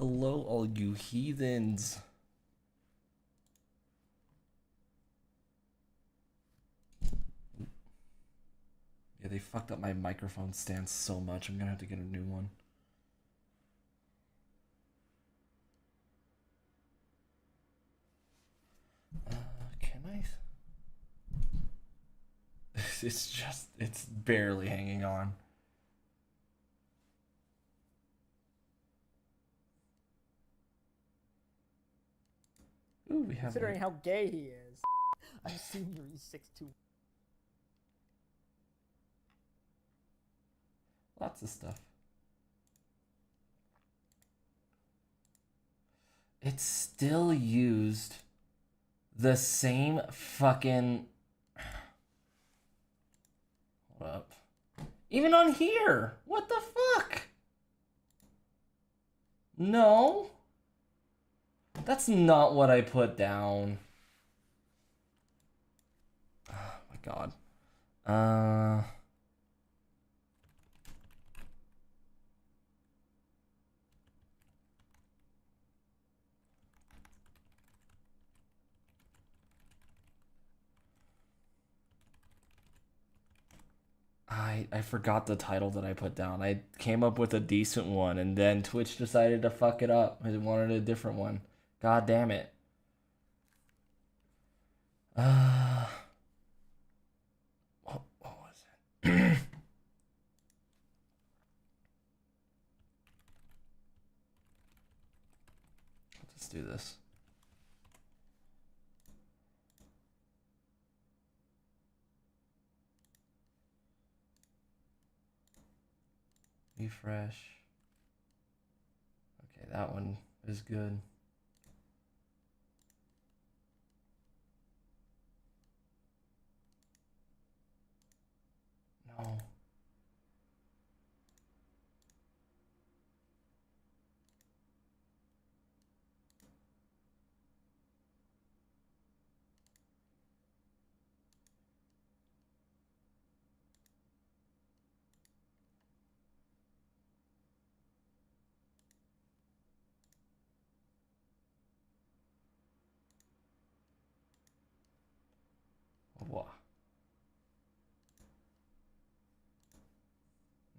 Hello, all you heathens. Yeah, they fucked up my microphone stand so much. I'm gonna have to get a new one. Can I? It's barely hanging on. Ooh, we have. Considering how gay he is. I've seen you, he's 6'2". Lots of stuff. It still used the same fucking. Hold up. Even on here! What the fuck? No. That's not what I put down. Oh my god. I forgot the title that I put down. I came up with a decent one, and then Twitch decided to fuck it up. I wanted a different one. God damn it. What was it? Let's do this. Refresh. Okay, that one is good. No. Wah.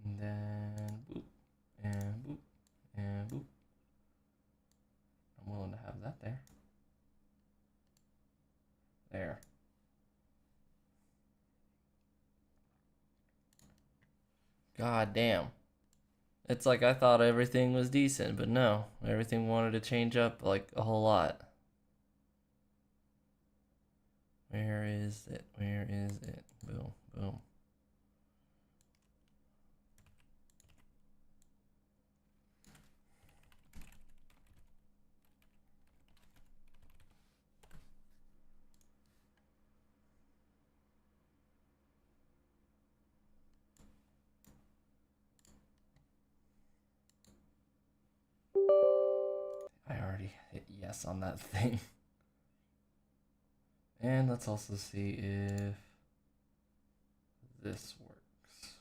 And then boop and boop and boop. I'm willing to have that there. There. God damn. It's like I thought everything was decent, but no. Everything wanted to change up like a whole lot. Where is it? Where is it? Boom, boom. I already hit yes on that thing. And let's also see if this works.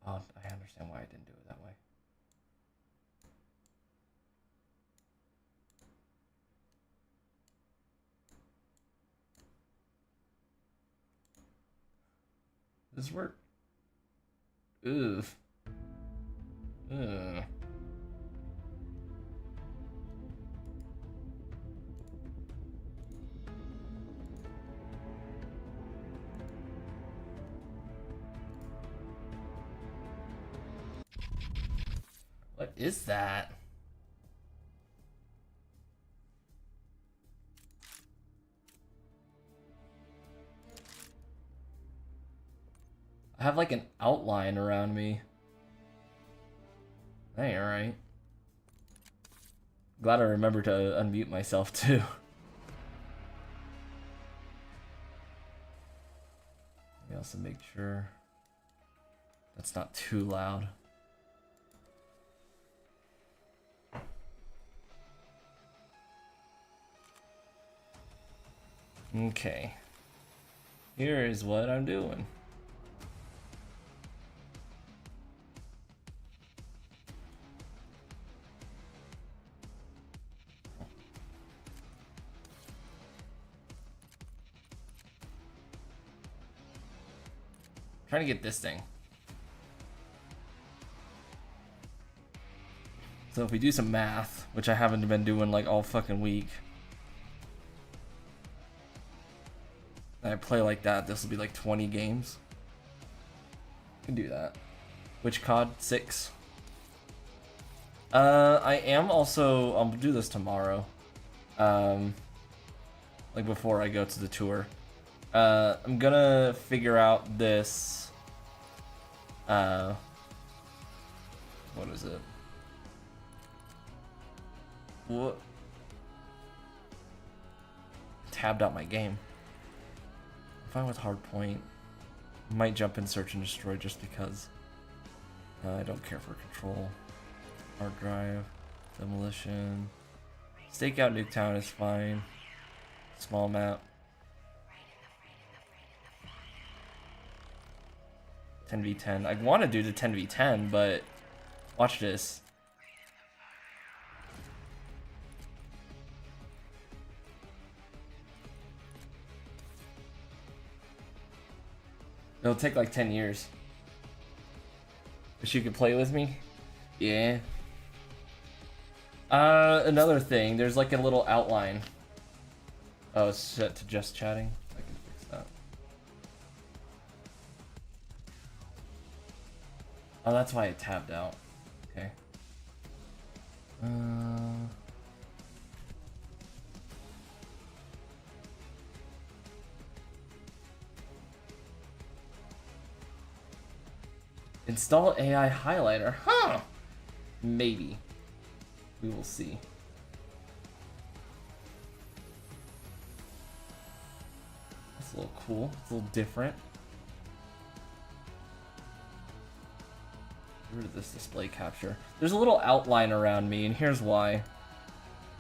Oh, I understand why I didn't do it that way. This work? Ugh. Ugh. What is that? I have like an outline around me. That ain't right. Glad I remembered to unmute myself too. Let me also make sure that's not too loud. Okay. Here is what I'm doing. trying to get this thing. So if we do some math, which I haven't been doing like all fucking week, and I play like that, this will be like 20 games. I can do that. Which COD? 6. I am also, I'll do this tomorrow. Like before I go to the tour. I'm gonna figure out this, what is it? What? Tabbed out my game. I'm fine with hardpoint. Might jump in search and destroy just because. I don't care for control. Hard drive. Demolition. Stakeout Nuketown is fine. Small map. 10v10. I want to do the 10v10, but watch this. It'll take like 10 years. But you can play with me? Yeah. Another thing, there's like a little outline. Oh, it's set to just chatting. I can fix that. Oh, that's why it tabbed out. Okay. Install AI highlighter. Huh. Maybe. We will see. That's a little cool. It's a little different. Get rid of this display capture. There's a little outline around me, and here's why.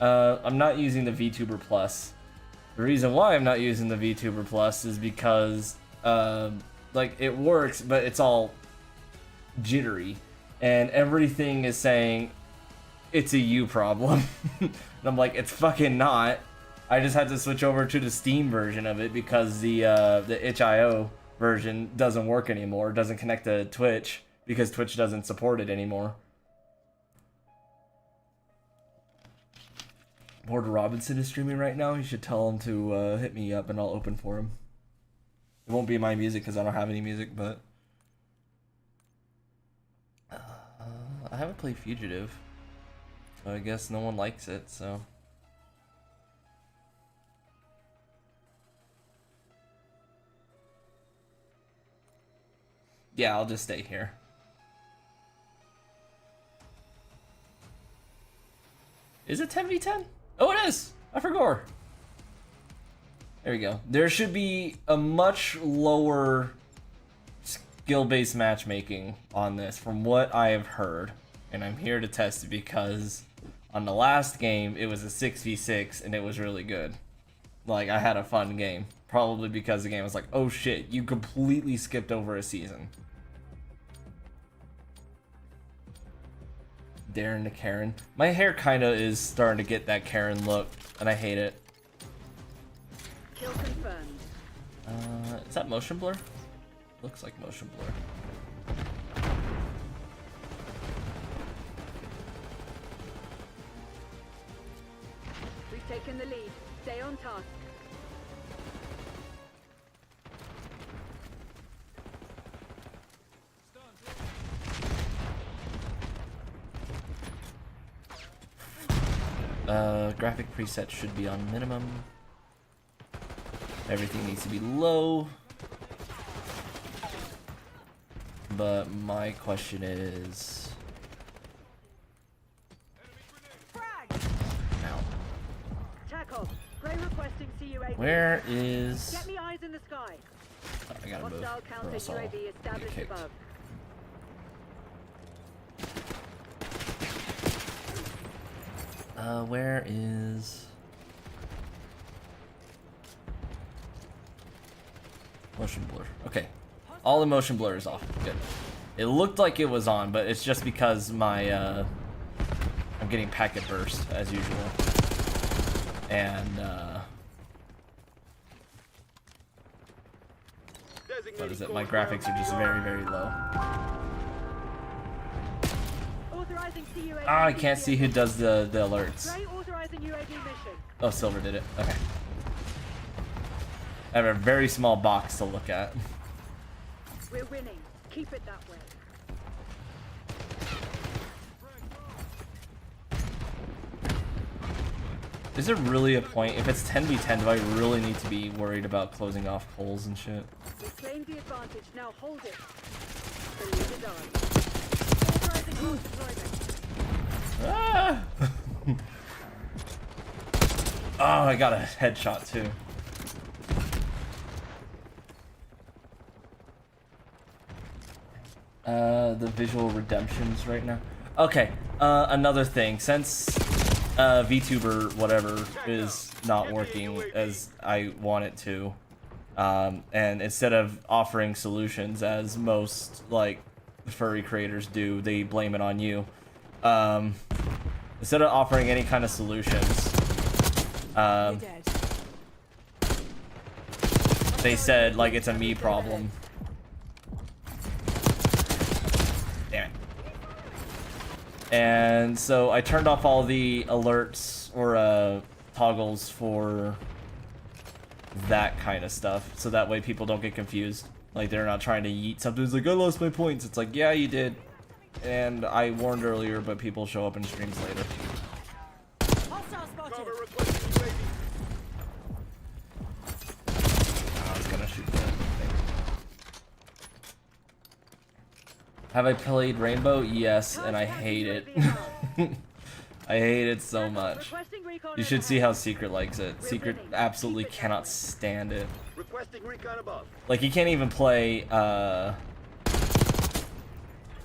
I'm not using the VTuber Plus. The reason why I'm not using the VTuber Plus is because, like, it works, but it's all jittery, and everything is saying it's a you problem. And I'm like, it's fucking not. I just had to switch over to the Steam version of it because the itch.io version doesn't work anymore. It doesn't connect to Twitch because Twitch doesn't support it anymore. Porter Robinson is streaming right now. You should tell him to hit me up and I'll open for him. It won't be my music because I don't have any music, but I haven't played Fugitive, so I guess no one likes it, so. Yeah, I'll just stay here. Is it 10v10? Oh, it is! I forgot. There we go. There should be a much lower skill-based matchmaking on this from what I have heard, and I'm here to test it because on the last game it was a 6v6 and it was really good. Like, I had a fun game, probably because the game was like, oh shit, you completely skipped over a season. Darren to Karen. My hair kind of is starting to get that Karen look, and I hate it. Kill confirmed. Is that motion blur? Looks like motion blur. We've taken the lead. Stay on task. Graphic preset should be on minimum. Everything needs to be low. But my question is... Ow. Tackle. Gray requesting CUAV. Where is... Get me eyes in the sky. Oh, I gotta move. Hostile or counter else I'll UAV get established kicked. above. Where is... Motion blur. Okay. All the motion blur is off. Good. It looked like it was on, but it's just because my, I'm getting packet burst, as usual. And, what is it? My graphics are just very, very low. Authorizing CUAV. Ah, I can't see who does the alerts. Gray authorizing UAV mission. Oh, Silver did it. Okay. I have a very small box to look at. We're winning. Keep it that way. Is there really a point? If it's 10v10, do I really need to be worried about closing off poles and shit? We claimed the advantage. Now hold it. The lead is ours. Authorizing force deployment. Ah! Oh, I got a headshot too. The visual redemptions right now. Okay, another thing. Since VTuber whatever is not working as I want it to, and instead of offering solutions as most like furry creators do, they blame it on you. Instead of offering any kind of solutions, they said like it's a me problem. Damn it. And so I turned off all the alerts or toggles for that kind of stuff, so that way people don't get confused. Like they're not trying to yeet something. It's like, I lost my points. It's like, yeah, you did. And I warned earlier, but people show up in streams later. I was gonna shoot that thing. Have I played Rainbow? Yes, and I hate it. I hate it so much. You should see how Secret likes it. Secret absolutely cannot stand it. Like, he can't even play,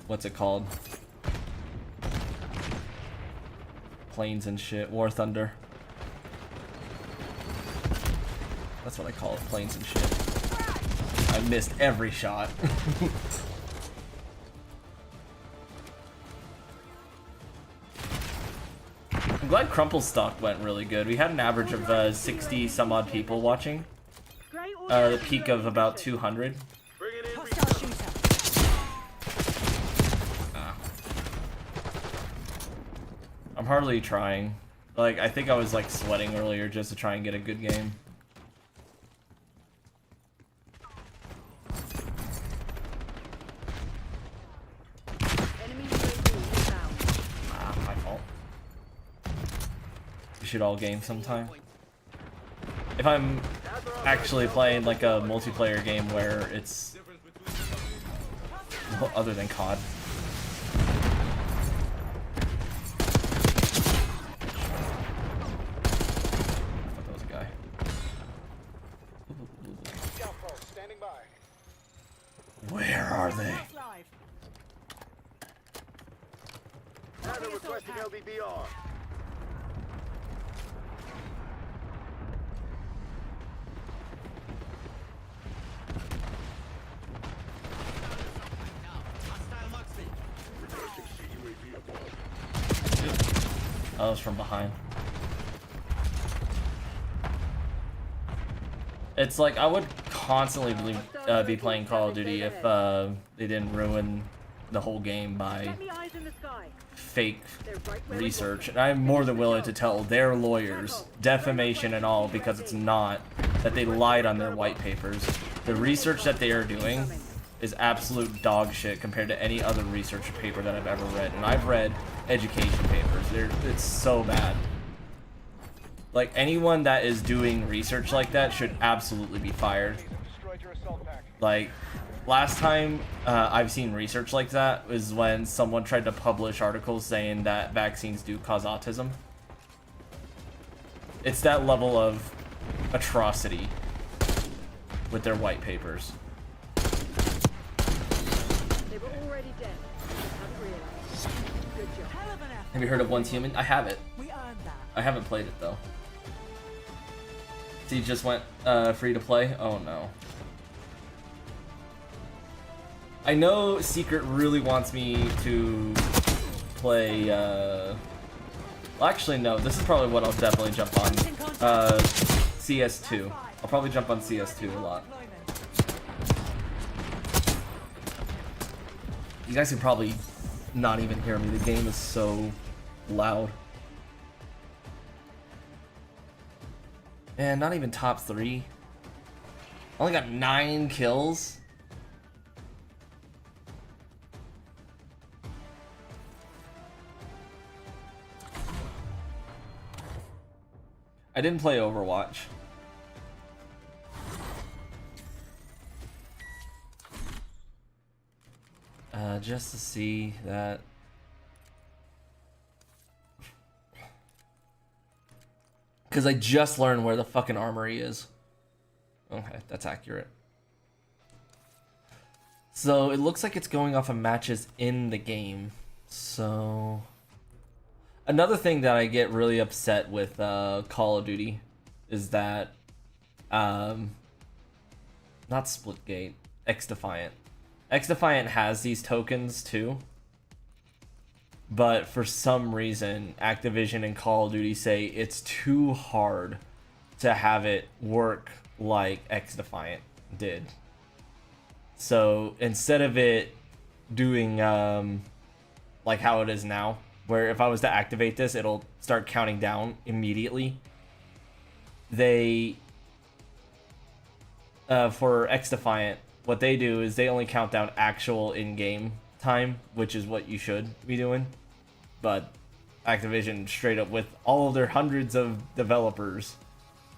what's it called? Planes and shit. War Thunder. That's what I call it, planes and shit. I missed every shot. I'm glad Crumple Stock went really good. We had an average of 60 some odd people watching. The peak of about 200. I'm hardly trying. Like, I think I was like sweating earlier just to try and get a good game. My fault. We should all game sometime. If I'm actually playing like a multiplayer game where it's other than COD. Where are they? Requesting LVBR. Oh, it's from behind. It's like I would constantly be playing Call of Duty if they didn't ruin the whole game by fake research. And I'm more than willing to tell their lawyers, defamation and all, because it's not, that they lied on their white papers. The research that they are doing is absolute dog shit compared to any other research paper that I've ever read. And I've read education papers. It's so bad. Like, anyone that is doing research like that should absolutely be fired. Like, last time I've seen research like that was when someone tried to publish articles saying that vaccines do cause autism. It's that level of atrocity with their white papers. They were already dead. Good job. Have you heard of Once Human? I have it. I haven't played it though. So you just went free to play? Oh no. I know Secret really wants me to play, well actually no, this is probably what I'll definitely jump on. CS2. I'll probably jump on CS2 a lot. You guys can probably not even hear me. The game is so loud. And not even top 3. Only got 9 kills. I didn't play Overwatch. Just to see that. Because I just learned where the fucking armory is. Okay, that's accurate. So it looks like it's going off of matches in the game. So another thing that I get really upset with Call of Duty is that not Splitgate, XDefiant. XDefiant has these tokens too, but for some reason Activision and Call of Duty say it's too hard to have it work like XDefiant did. So instead of it doing like how it is now, where if I was to activate this, it'll start counting down immediately. They for XDefiant, what they do is they only count down actual in-game time, which is what you should be doing. But Activision, straight up with all of their hundreds of developers,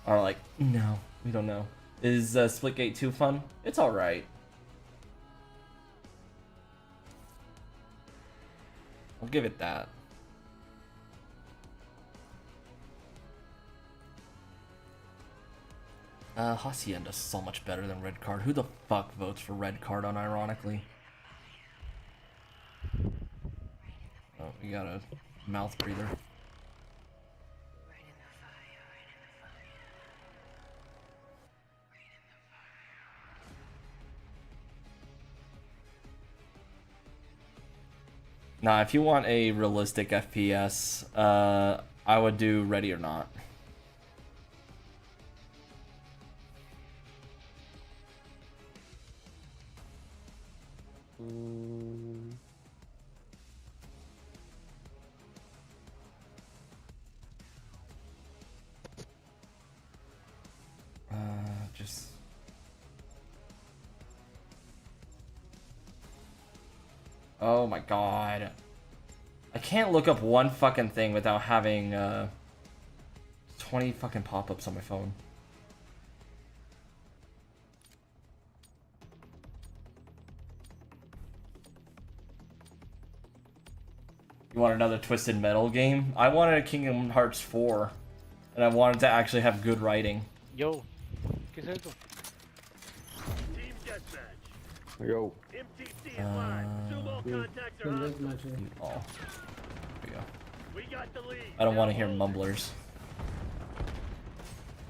are like, no, we don't know. Is Splitgate 2 fun? It's alright. I'll give it that. Hacienda's so much better than Red Card. Who the fuck votes for Red Card unironically? Oh, we got a mouth breather. Nah, if you want a realistic FPS, I would do Ready or Not. Just oh my god, I can't look up one fucking thing without having 20 fucking pop-ups on my phone. You want another Twisted Metal game? I wanted a Kingdom Hearts 4, and I wanted to actually have good writing. Yo, ¿qué es esto? Team deathmatch. Yo. MTC is live. Sumo contacts are on. Oh, there we go. We got the lead. I don't want to hear mumblers.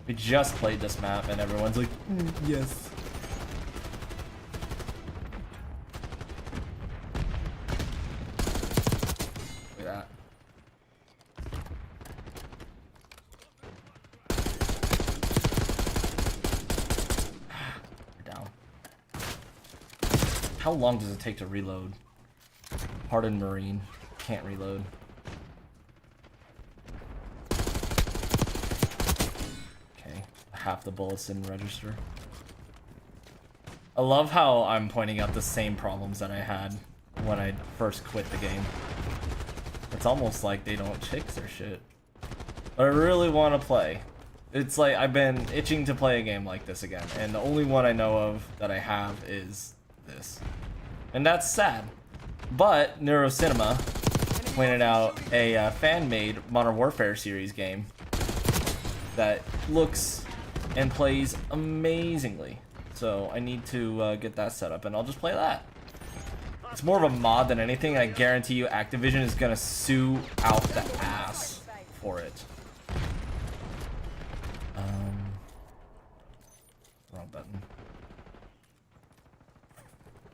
We just played this map, and everyone's like, yes. Look at that. We're down. How long does it take to reload? Hardened Marine. Can't reload. Okay. Half the bullets didn't register. I love how I'm pointing out the same problems that I had when I first quit the game. It's almost like they don't fix their shit. But I really want to play. It's like I've been itching to play a game like this again, and the only one I know of that I have is this. And that's sad. But NeuroCinema pointed out a fan-made Modern Warfare series game that looks and plays amazingly. So I need to get that set up, and I'll just play that. It's more of a mod than anything. I guarantee you Activision is gonna sue out the ass for it. Wrong button.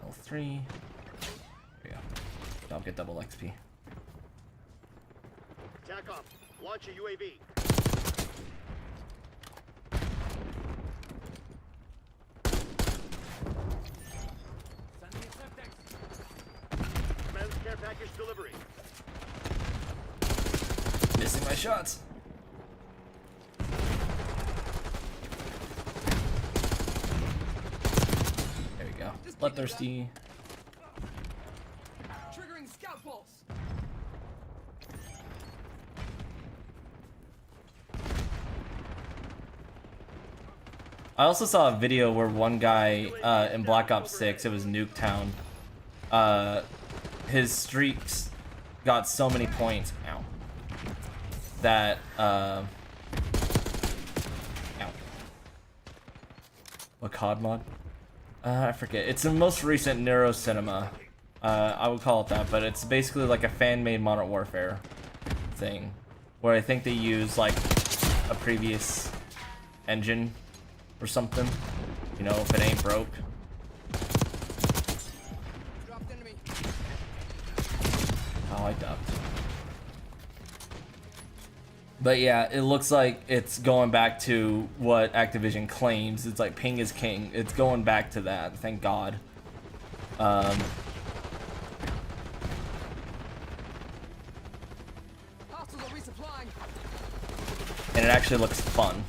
L3. There we go. I'll get double XP. Attack off. Launch a UAV. care package delivery. Missing my shots. There we go. Bloodthirsty. Triggering scout pulse. I also saw a video where one guy in Black Ops 6, it was Nuketown, his streaks got so many points, ow, that, ow. What COD mod? I forget. It's the most recent Neuro Cinema. I would call it that, but it's basically like a fan-made Modern Warfare thing, where I think they use like a previous engine or something, you know, if it ain't broke. Dropped enemy. Oh, I ducked. But yeah, it looks like it's going back to what Activision claims. It's like ping is king. It's going back to that, thank God. Hostiles are resupplying. And it actually looks fun.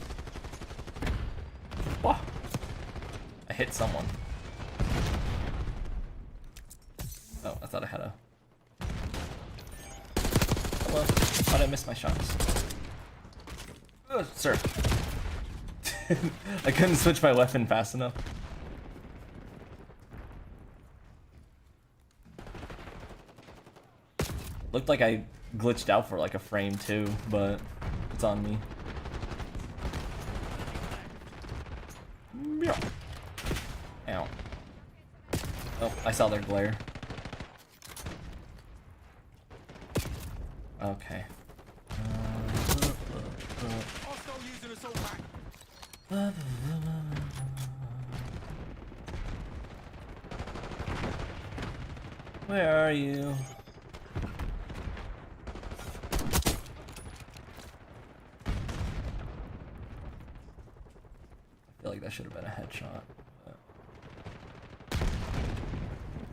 Whoa. I hit someone. Oh, I thought I had a... Hello. How'd I miss my shots? Sir. I couldn't switch my weapon fast enough. Looked like I glitched out for like a frame too, but it's on me. Meow. Ow. Oh, I saw their glare. Okay. Also using assault pack. Where are you? I feel like that should have been a headshot. But...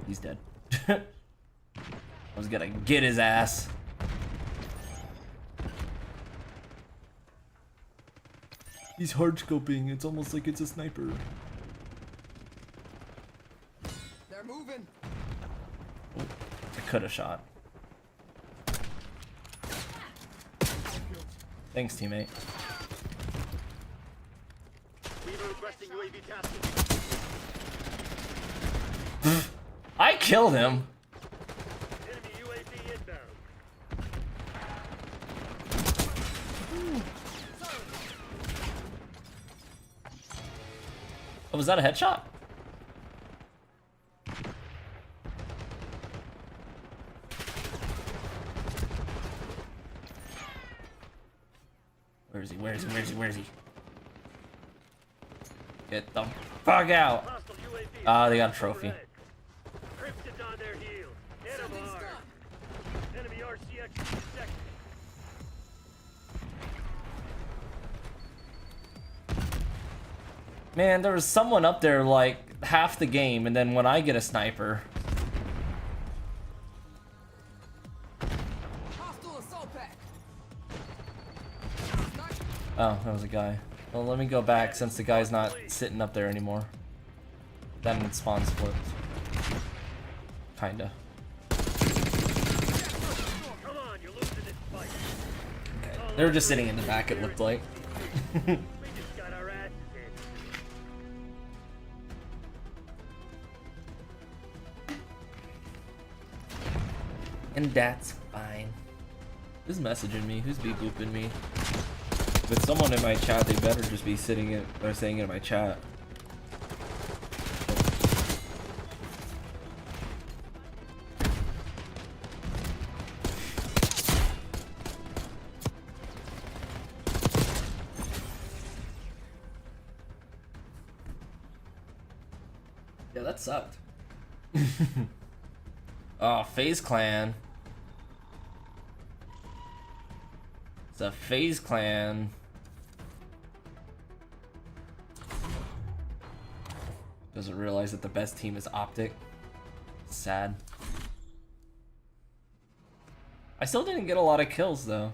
He's dead. I was gonna get his ass. He's hard scoping. It's almost like it's a sniper. They're moving. Oh, I could have shot. Thanks, teammate. Beaver requesting UAV tasking. I killed him. Enemy UAV inbound. Oh, was that a headshot? Where is he? Where is he? Where is he? Where is he? Get the fuck out! Hostile UAV. Ah, they got a trophy. Crimson's on their heels. Hit 'em hard. Enemy RCX in second. Man, there was someone up there like half the game, and then when I get a sniper, Hostile assault pack. oh, that was a guy. Well, let me go back since the guy's not sitting up there anymore. Then spawn split. Kinda. Come on, you're losing this fight. Okay. They were just sitting in the back, it looked like. We just got our asses handed. And that's fine. Who's messaging me? Who's beep booping me? With someone in my chat, they better just be sitting it or saying it in my chat. Yeah, that sucked. Oh, FaZe Clan. It's a FaZe Clan. Doesn't realize that the best team is Optic. Sad. I still didn't get a lot of kills though.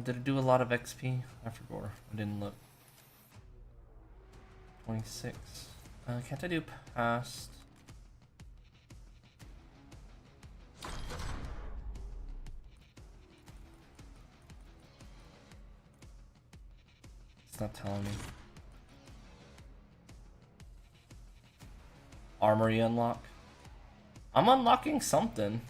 Did it do a lot of XP? I forgot. I didn't look. 26. Can't I do past? It's not telling me. Armory unlock. I'm unlocking something.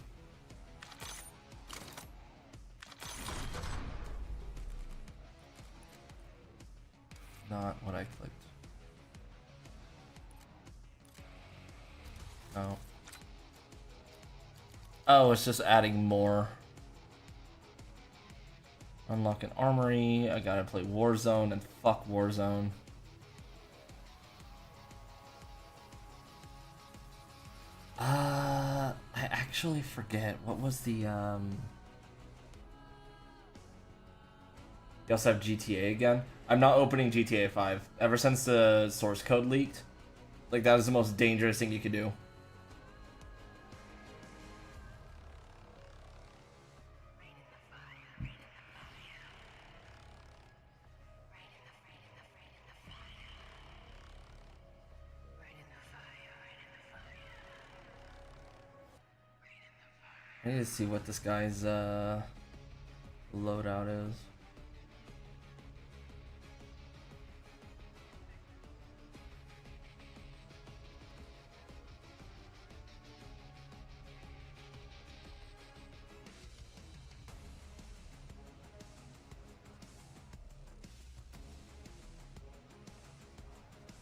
Not what I clicked. No. Oh, it's just adding more. Unlock an armory. I gotta play Warzone and fuck Warzone. I actually forget. What was the, You also have GTA again. I'm not opening GTA 5. Ever since the source code leaked, like, that is the most dangerous thing you could do. I need to see what this guy's loadout is.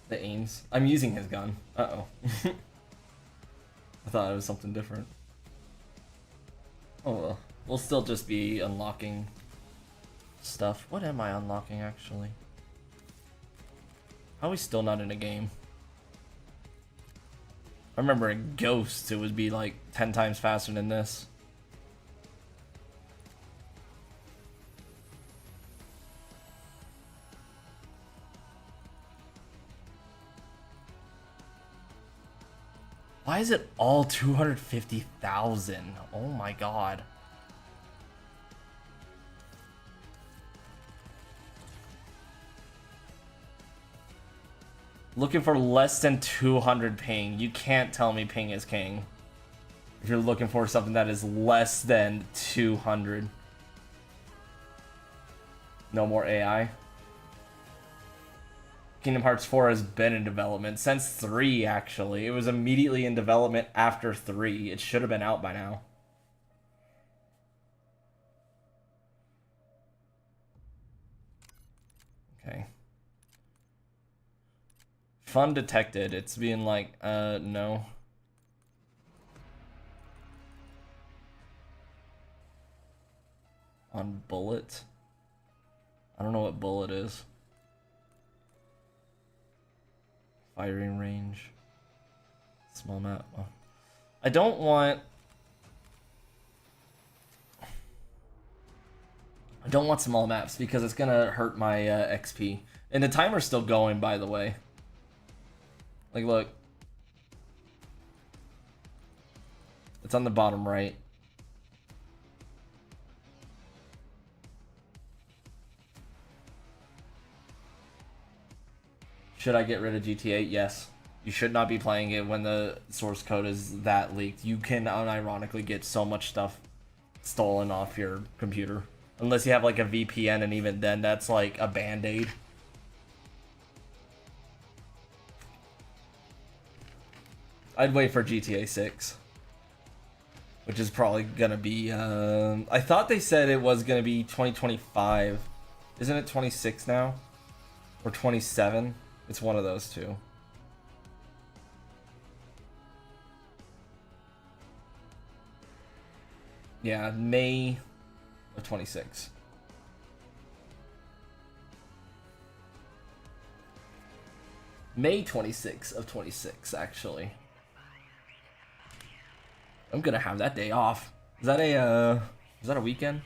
The aims. I'm using his gun. Uh-oh. I thought it was something different. Oh well. We'll still just be unlocking stuff. What am I unlocking, actually? How are we still not in a game? I remember in Ghosts, it would be like 10 times faster than this. Why is it all 250,000? Oh my god. Looking for less than 200 ping. You can't tell me ping is king. If you're looking for something that is less than 200. No more AI. Kingdom Hearts 4 has been in development since 3, actually. It was immediately in development after 3. It should have been out by now. Okay. Fun detected. It's being like, no. On bullet? I don't know what bullet is. Firing range. Small map. Oh. I don't want small maps because it's gonna hurt my XP. And the timer's still going, by the way. Like, look. It's on the bottom right. Should I get rid of GTA? Yes. You should not be playing it when the source code is that leaked. You can unironically get so much stuff stolen off your computer. Unless you have like a VPN, and even then that's like a band-aid. I'd wait for GTA 6. Which is probably gonna be, I thought they said it was gonna be 2025. Isn't it 26 now? Or 27? It's one of those two. Yeah, May of 26. May 26 of 26, actually. I'm gonna have that day off. Is that a weekend?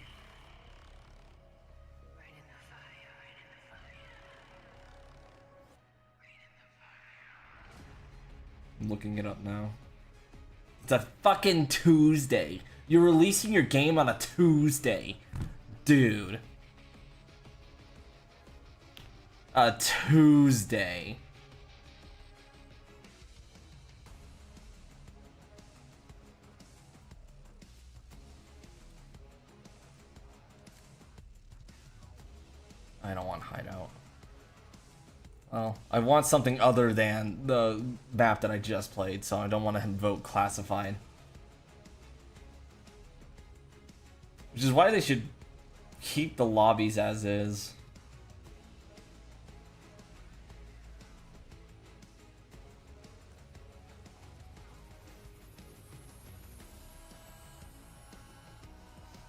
I'm looking it up now. It's a fucking Tuesday. You're releasing your game on a Tuesday. Dude. A Tuesday. I don't want Hideout. Well, I want something other than the map that I just played, so I don't want to invoke Classified. Which is why they should keep the lobbies as is.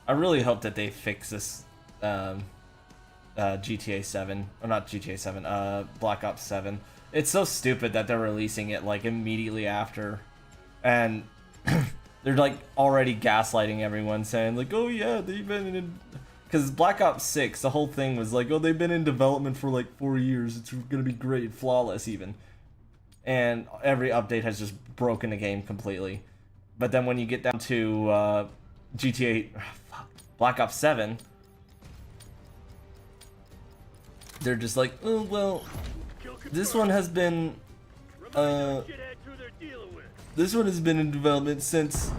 I really hope that they fix this GTA 7, or not GTA 7, Black Ops 7. It's so stupid that they're releasing it like immediately after, and they're like already gaslighting everyone, saying like, oh yeah, they've been in, because Black Ops 6, the whole thing was like, oh, they've been in development for like 4 years, it's gonna be great, flawless even, and every update has just broken the game completely. But then when you get down to Black Ops 7, they're just like, oh well, this one has been this one has been in development since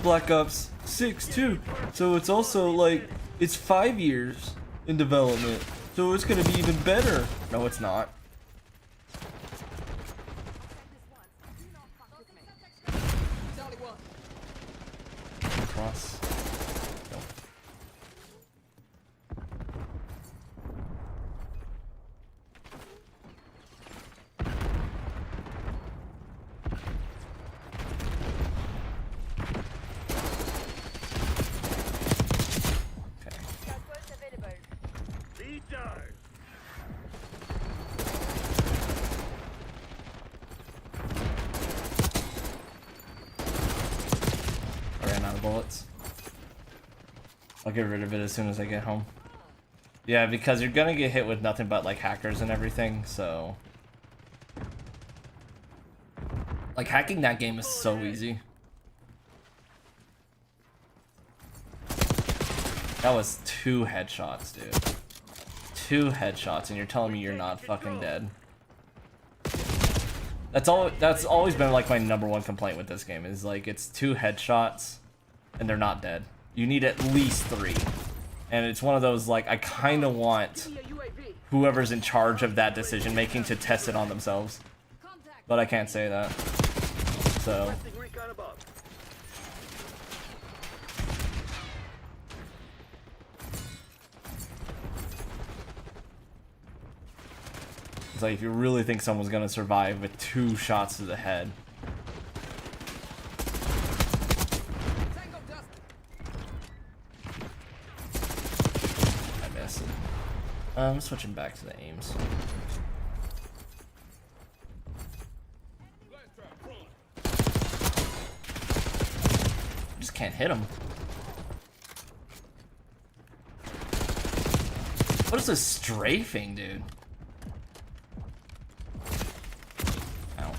Black Ops 6 too, so it's also like, it's 5 years in development, so it's gonna be even better. No, it's not. Cross. Nope. Lead dart. I ran out of bullets. I'll get rid of it as soon as I get home. Yeah, because you're gonna get hit with nothing but like hackers and everything, so like hacking that game is so easy. That was 2 headshots, dude. 2 headshots, and you're telling me you're not fucking dead. That's always been like my #1 complaint with this game, is like it's 2 headshots and they're not dead. You need at least 3. And it's one of those, like, I kind of want whoever's in charge of that decision making to test it on themselves. But I can't say that. So Recon above. it's like, if you really think someone's gonna survive with 2 shots to the head. I missed. I'm switching back to the aims. Just can't hit him. What is this strafing, dude? Ow.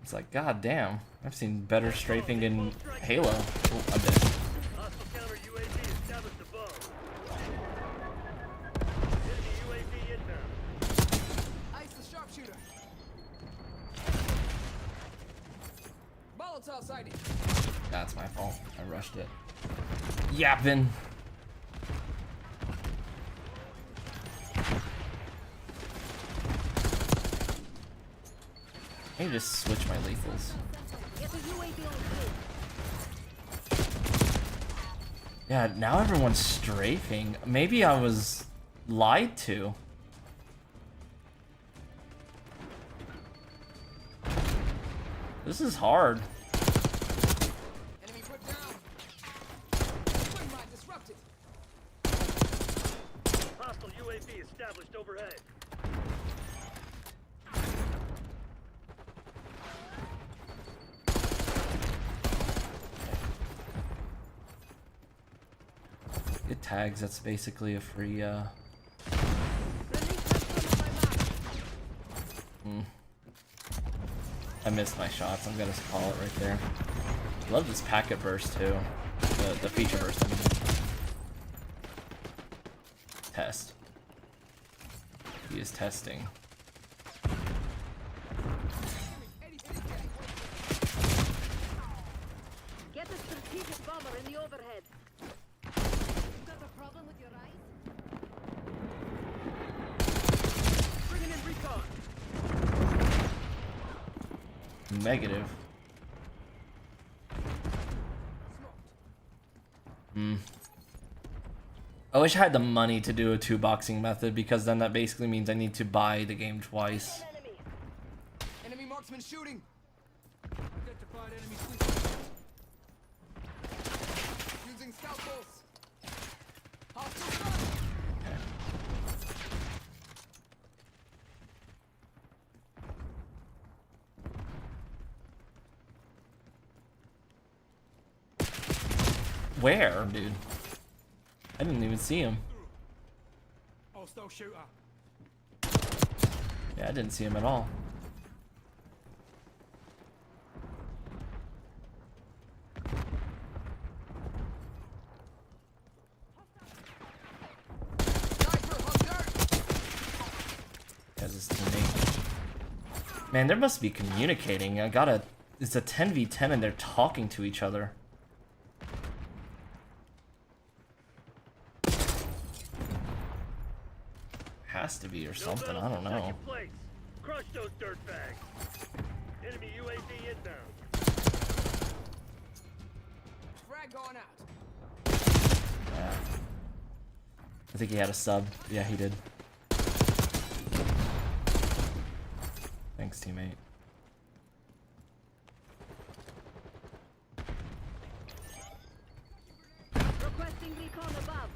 It's like, god damn. I've seen better strafing in Halo. Oh, I'm dead. Hostile counter UAV established above. Enemy UAV inbound. Ice the sharpshooter. Molotov sighting. That's my fault. I rushed it. Yapping. I need to just switch my lethals. Yeah, now everyone's strafing. Maybe I was lied to. This is hard. Enemy put down. Twin mine disrupted. Hostile UAV established overhead. Get tags, that's basically a free, Release that I missed my shots. I'm gonna call it right there. Love this packet burst too. The feature burst. I mean. Test. He is testing. Get the strategic bomber in the overhead. Got a problem with your eyes? Bringing in recon. Negative. I wish I had the money to do a 2-boxing method, because then that basically means I need to buy the game twice. Enemy. Enemy marksman shooting. Identified enemy sweep. Using scout pulse. Hostile shot. Where, dude? I didn't even see him. Hostile shooter. Yeah, I didn't see him at all. Sniper hunter. As his teammate. Man, there must be communicating. It's a 10v10 and they're talking to each other. Has to be or something. I don't know. Second place. Crush those dirtbags. Enemy UAV inbound. Frag going out. Yeah. I think he had a sub. Yeah, he did. Thanks, teammate. Requesting recon above.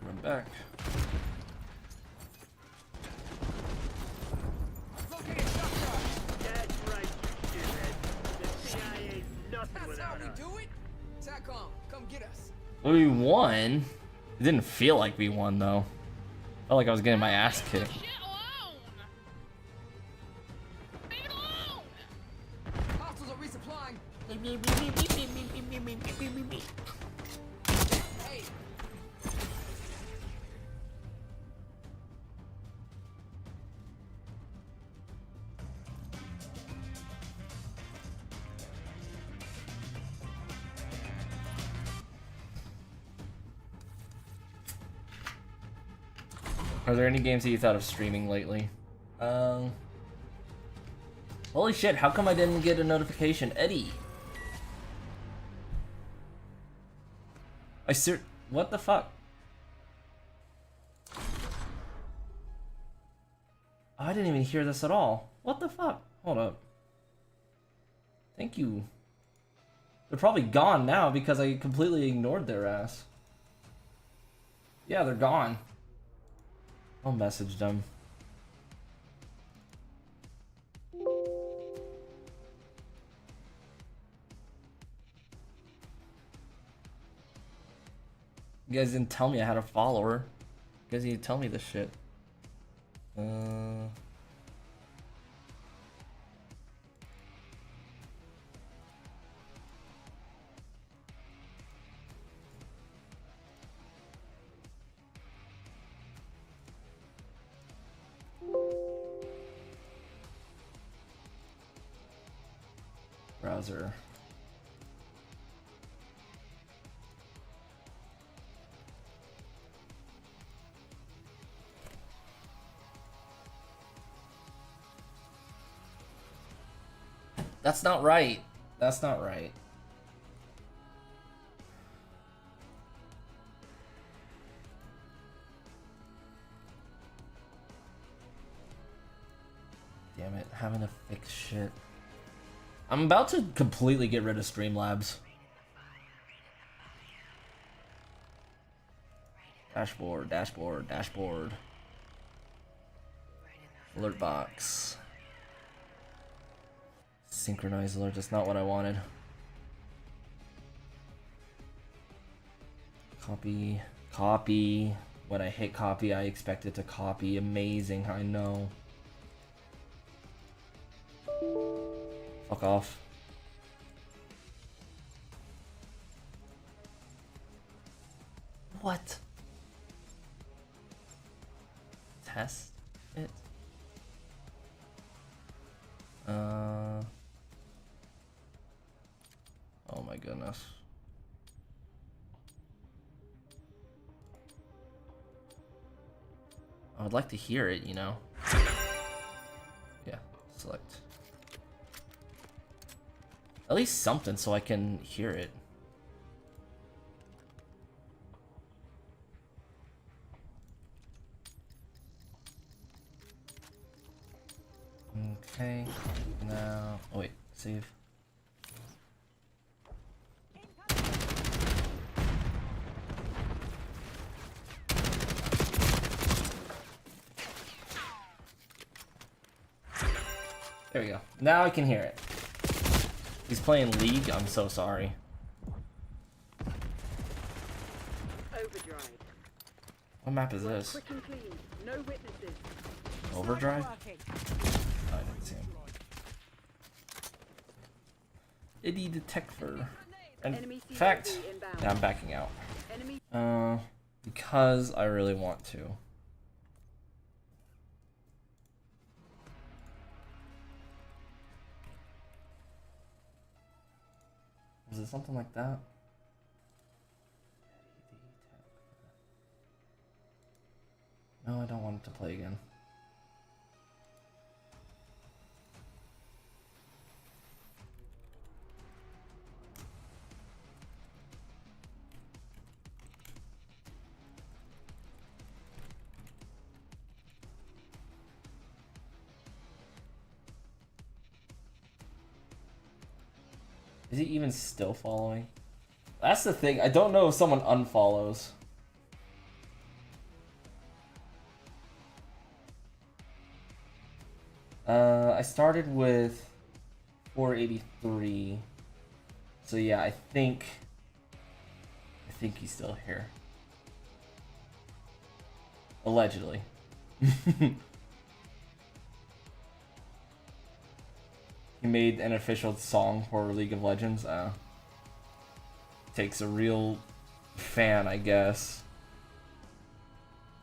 Run back. Located shot charge. That's right, you shithead. The CIA's nothing That's how without we us. do it. TACOM, come get us. We won. It didn't feel like we won though. Felt like I was getting my ass kicked. Shit alone! Leave it alone! Hostiles are resupplying. Hey. Are there any games that you thought of streaming lately? Holy shit, how come I didn't get a notification? Eddie! What the fuck? Oh, I didn't even hear this at all. What the fuck? Hold up. Thank you. They're probably gone now because I completely ignored their ass. Yeah, they're gone. I'll message them. You guys didn't tell me I had a follower. You guys need to tell me this shit. Browser. That's not right. That's not right. Damn it, having to fix shit. I'm about to completely get rid of Streamlabs. Dashboard, dashboard, dashboard. Alert box. Synchronized alert, that's not what I wanted. Copy. Copy. When I hit copy, I expect it to copy. Amazing, I know. Fuck off. What? Test it? Oh my goodness. I would like to hear it, you know? Yeah, select. At least something so I can hear it. Okay, now, oh wait, save. There we go. Now I can hear it. He's playing League? I'm so sorry. Overdrive. What map is this? Quick and clean. No witnesses. Overdrive? Oh, I didn't see him. Itty detector. In Enemy fact, CCTV inbound. yeah, I'm backing out. Enemy Because I really want to. Is it something like that? No, I don't want it to play again. Is he even still following? That's the thing. I don't know if someone unfollows. I started with 483. So yeah, I think he's still here. Allegedly. He made an official song for League of Legends. Takes a real fan, I guess.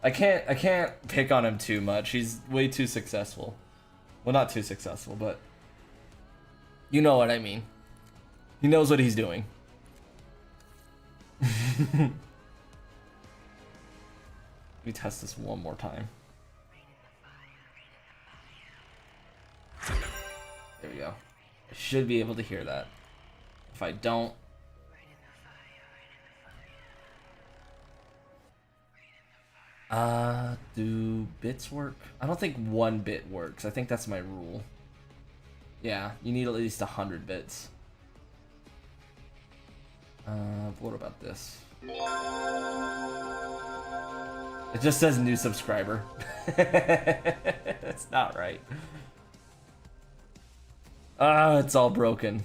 I can't pick on him too much. He's way too successful. Well, not too successful, but you know what I mean. He knows what he's doing. Let me test this one more time. There we go. I should be able to hear that. If I don't... do bits work? I don't think 1 bit works. I think that's my rule. Yeah, you need at least 100 bits. What about this? It just says new subscriber. That's not right. It's all broken.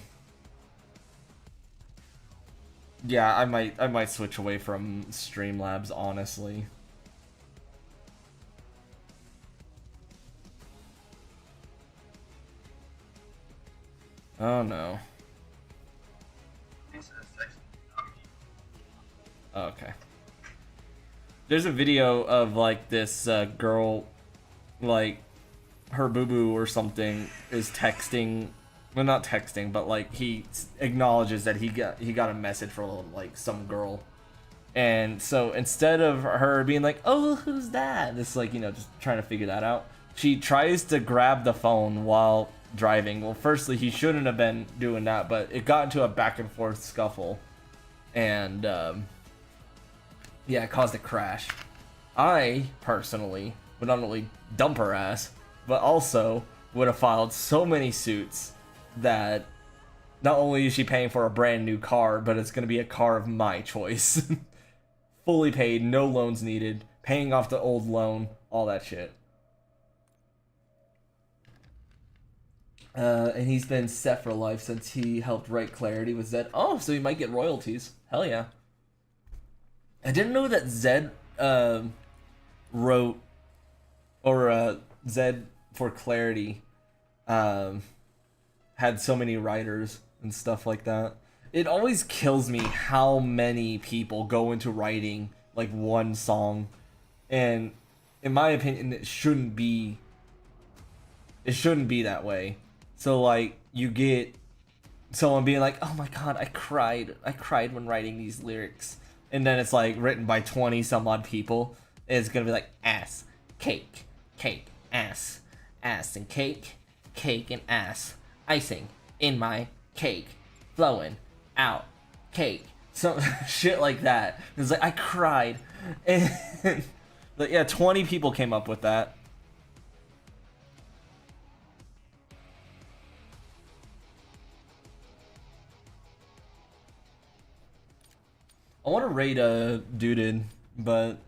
Yeah, I might switch away from Streamlabs, honestly. Oh no. Okay. There's a video of like this girl, like her boo-boo or something is texting. Well, not texting, but like he acknowledges that he got a message from like some girl, and so instead of her being like, "Oh, who's that?" It's like, you know, just trying to figure that out. She tries to grab the phone while driving. Well, firstly, he shouldn't have been doing that, but it got into a back and forth scuffle, and yeah, it caused a crash. I personally would not only dump her ass, but also would have filed so many suits that not only is she paying for a brand new car, but it's going to be a car of my choice. Fully paid, no loans needed, paying off the old loan, all that shit. And he's been set for life since he helped write Clarity with Zed. Oh, so he might get royalties. Hell yeah. I didn't know that Zed wrote, or Zed for Clarity had so many writers and stuff like that. It always kills me how many people go into writing like one song, and in my opinion it shouldn't be that way. So like you get someone being like, oh my god, I cried when writing these lyrics, and then it's like written by 20 some odd people. It's gonna be like ass, cake, cake, ass, ass and cake, cake and ass, icing in my cake, flowing out, cake, some shit like that. It's like I cried, and like, yeah, 20 people came up with that. I want to raid Duded, but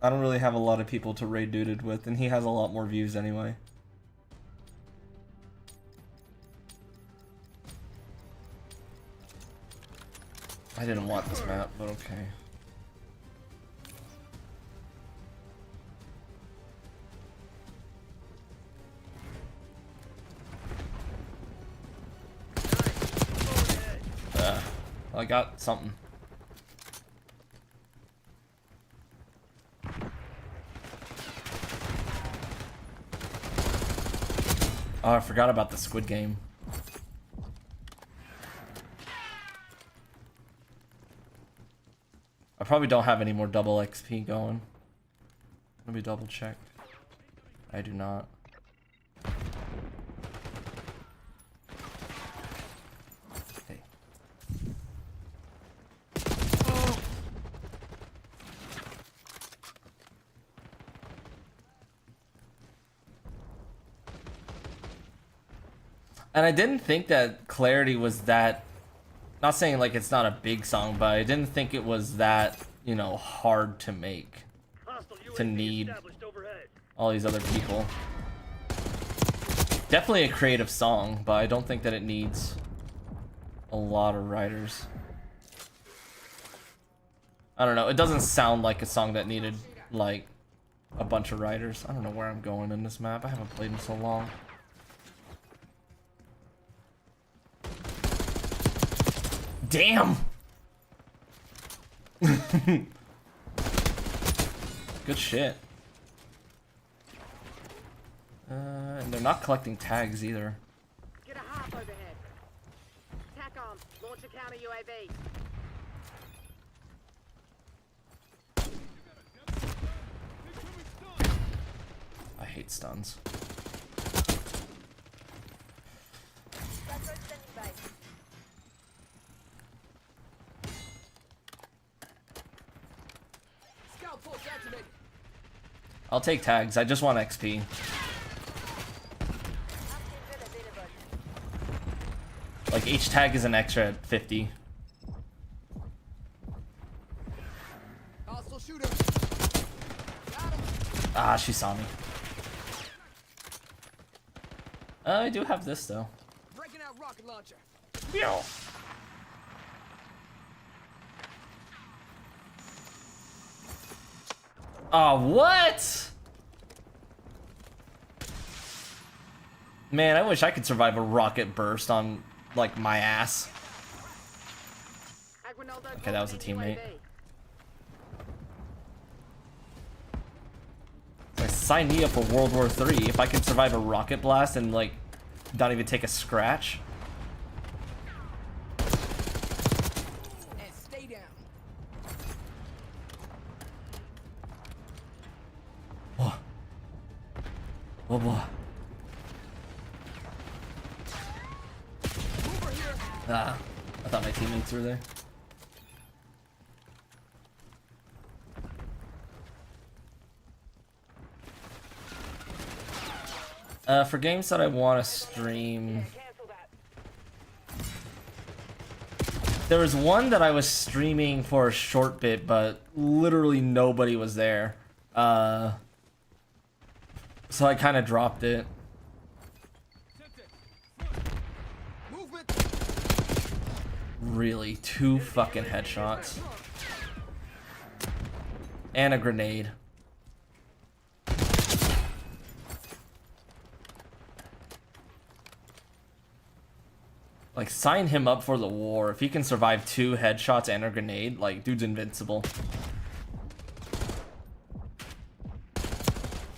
I don't really have a lot of people to raid Duded with, and he has a lot more views anyway. I didn't want this map, but okay. I got something. Oh, I forgot about the Squid Game. I probably don't have any more double XP going. Let me double check. I do not. Hey. And I didn't think that Clarity was that, not saying like it's not a big song, but I didn't think it was that, you know, hard to make, to need all these other people. Definitely a creative song, but I don't think that it needs a lot of writers. I don't know, it doesn't sound like a song that needed like a bunch of writers. I don't know where I'm going in this map. I haven't played in so long. Damn! Good shit. And they're not collecting tags either. Get a half overhead. TACOM, launch a counter UAV. I hate stuns. I'll take tags, I just want XP. Like each tag is an extra at 50. Ah, she saw me. I do have this though. Breaking out rocket launcher. Oh, what? Man, I wish I could survive a rocket burst on, like, my ass. Okay, that was a teammate. Like, sign me up for World War III if I can survive a rocket blast and, like, not even take a scratch. And stay down. Oh. Oh boy. Ah, I thought my teammates were there. For games that I want to stream, there was one that I was streaming for a short bit, but literally nobody was there. So I kind of dropped it. Really, 2 fucking headshots. And a grenade. Like, sign him up for the war. If he can survive 2 headshots and a grenade, like, dude's invincible.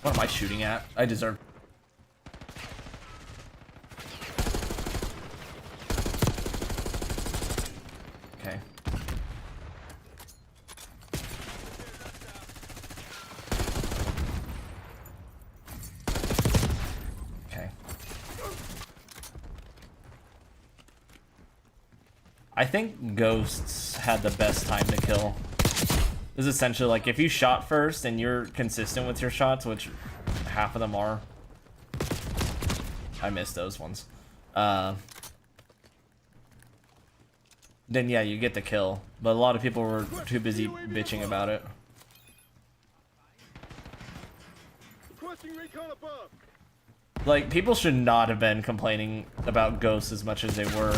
What am I shooting at? I deserve. Okay. Okay. I think Ghosts had the best time to kill. This is essentially like if you shot first and you're consistent with your shots, which half of them are. I missed those ones. Then yeah, you get the kill. But a lot of people were too busy bitching about it. Requesting recon above. Like, people should not have been complaining about Ghosts as much as they were.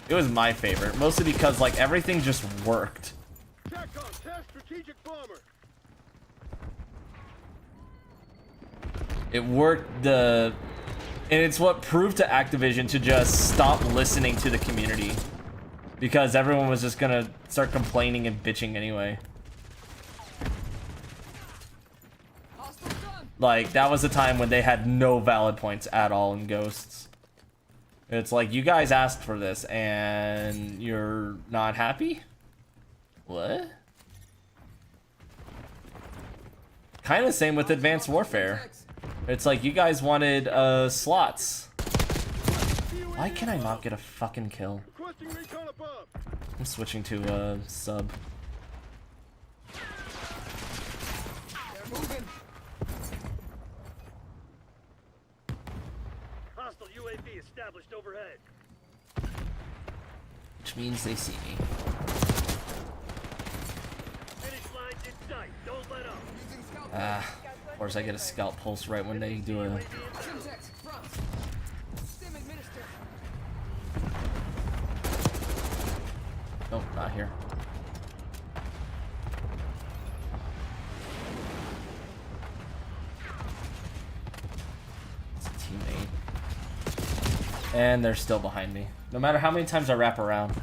It was my favorite, mostly because like everything just worked. TACCOM, test strategic bomber. It worked and it's what proved to Activision to just stop listening to the community, because everyone was just gonna start complaining and bitching anyway. Like, that was a time when they had no valid points at all in Ghosts. It's like, you guys asked for this and you're not happy? What? Kind of same with Advanced Warfare. It's like, you guys wanted slots. Why can I not get a fucking kill? Requesting recon above. I'm switching to sub. Hostile UAV established overhead. Which means they see me. Finish lines in sight. Don't let up. Of course I get a scalp pulse right when they do a... Nope, not here. It's a teammate. And they're still behind me. No matter how many times I wrap around.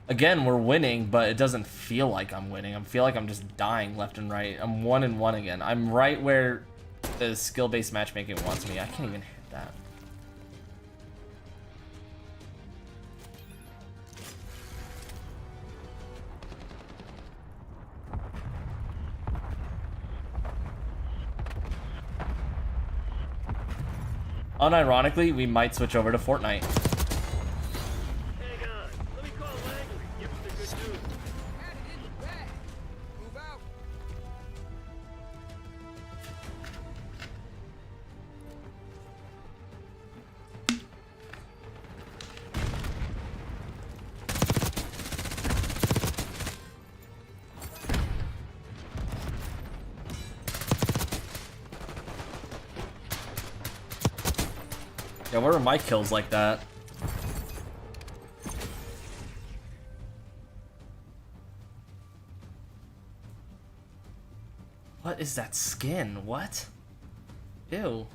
Again, we're winning, but it doesn't feel like I'm winning. I feel like I'm just dying left and right. I'm 1-1 again. I'm right where the skill-based matchmaking wants me. I can't even hit that. Unironically, we might switch over to Fortnite. Hang on. Let me call Langley. Give him the good news. Yeah, where are my kills like that? What is that skin? What? Ew.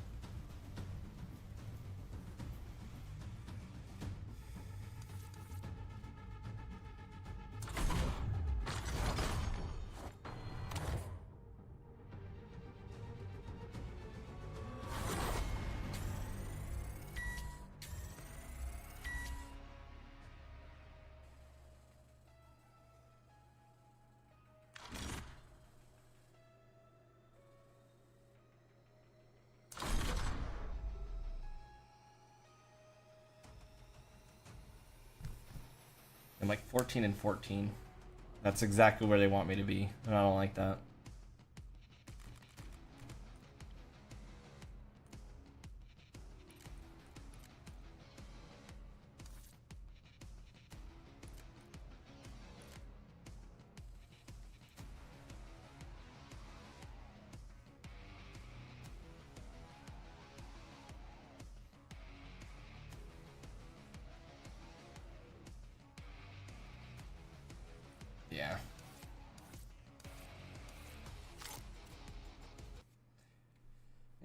I'm like 14 and 14. That's exactly where they want me to be, and I don't like that.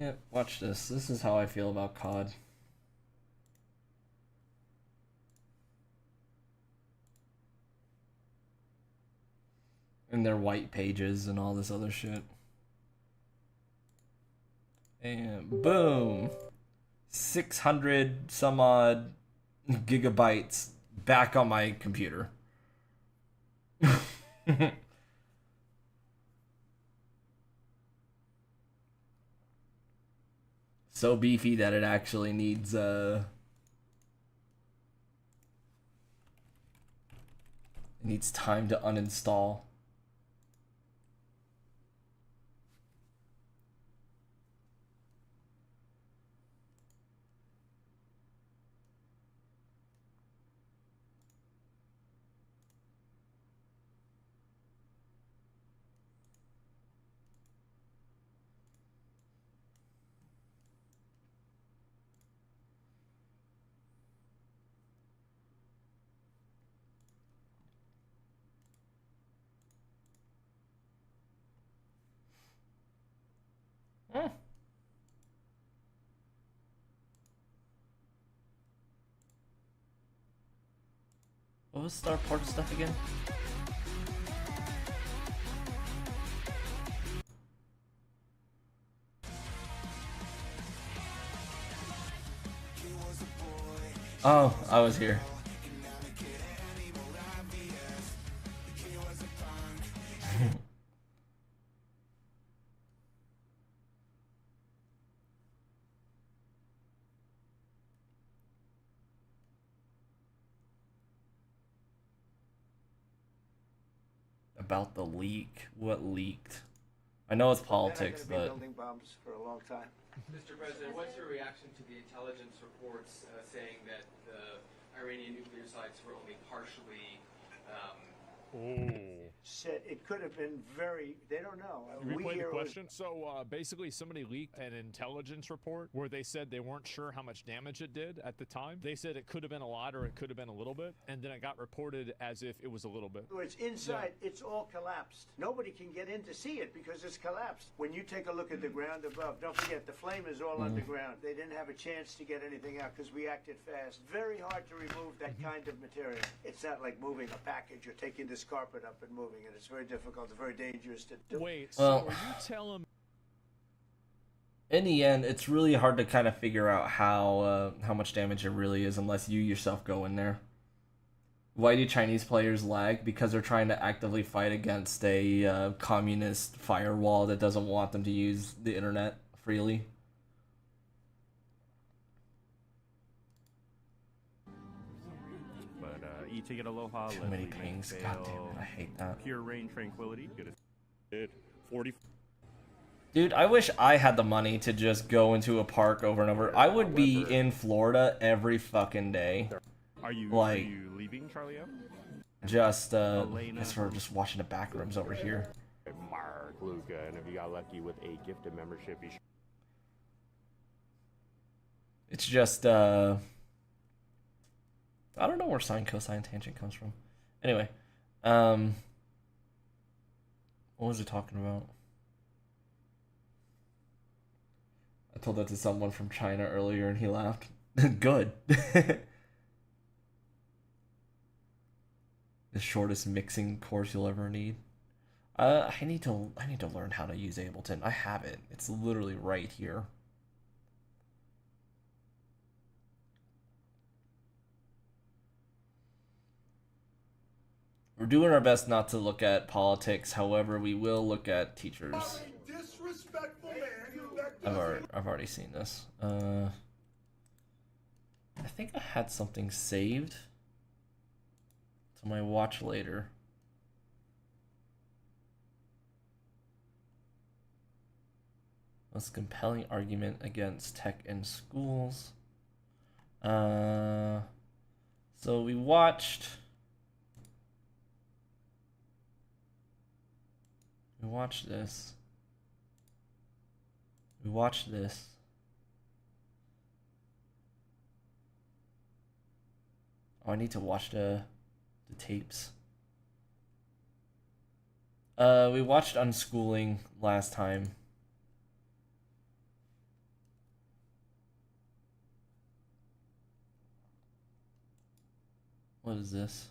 Yeah, watch this. This is how I feel about COD. And their white pages and all this other shit. And boom! 600 some odd gigabytes back on my computer. So beefy that it actually needs it needs time to uninstall. Hmm. What was Starport stuff again? Oh, I was here. About the leak. What leaked? I know it's politics, They're not but gonna be building bombs for a long time. Mr. President, what's your reaction to the intelligence reports saying that the Iranian nuclear sites were only partially Said it could have been very. They don't know. Replay the hear it was- question. So basically, somebody leaked an intelligence report where they said they weren't sure how much damage it did at the time. They said it could have been a lot or it could have been a little bit, and then it got reported as if it was a little bit. It's inside. It's all collapsed. Nobody can get in to see it because it's collapsed. When you take a look at the ground above, don't forget the flame is all underground. They didn't have a chance to get anything out because we acted fast. Very hard to remove that kind of material. It's not like moving a package or taking this carpet up and moving it. It's very difficult. It's very dangerous to do. Wait, Well- so are you telling in the end, it's really hard to kind of figure out how much damage it really is unless you yourself go in there. Why do Chinese players lag? Because they're trying to actively fight against a communist firewall that doesn't want them to use the internet freely. But e-ticket aloha, Too many Leslie pings. McPhail, God damn it, I hate that. Pure Rain Tranquility. Good as 40. Dude, I wish I had the money to just go into a park over and over. I would be in Florida every fucking day. Are you Like- leaving, Charlie O? Just, I guess we're just watching the back rooms over here. Mark, Luca, and if you got lucky with a gifted membership, you should. It's just, I don't know where sine, cosine, tangent comes from. Anyway, what was it talking about? I told that to someone from China earlier and he laughed. Good. The shortest mixing course you'll ever need. I need to learn how to use Ableton. I have it. It's literally right here. We're doing our best not to look at politics. However, we will look at teachers. I've already seen this. I think I had something saved to my watch later. Most compelling argument against tech in schools. So we watched. We watched this. We watched this. Oh, I need to watch the tapes. We watched Unschooling last time. What is this?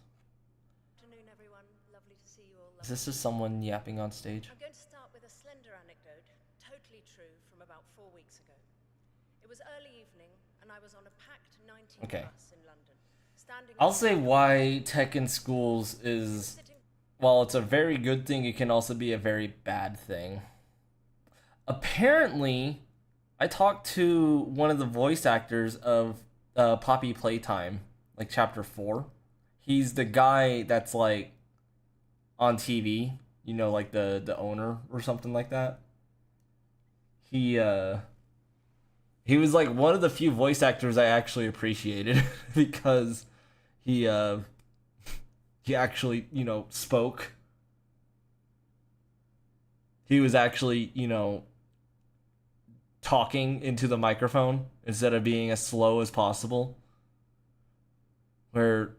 Afternoon, everyone. Lovely to see you all. Is this just someone yapping on stage? I'm going to start with a slender anecdote, totally true, from about 4 weeks ago. It was early evening, and I was on a packed 19 Okay. bus in London. Standing I'll say why tech in schools is, while it's a very good thing, it can also be a very bad thing. Apparently, I talked to one of the voice actors of Poppy Playtime, like chapter 4. He's the guy that's like on TV, you know, like the owner or something like that. He was like one of the few voice actors I actually appreciated because he actually, you know, spoke. He was actually, you know, talking into the microphone instead of being as slow as possible. Where,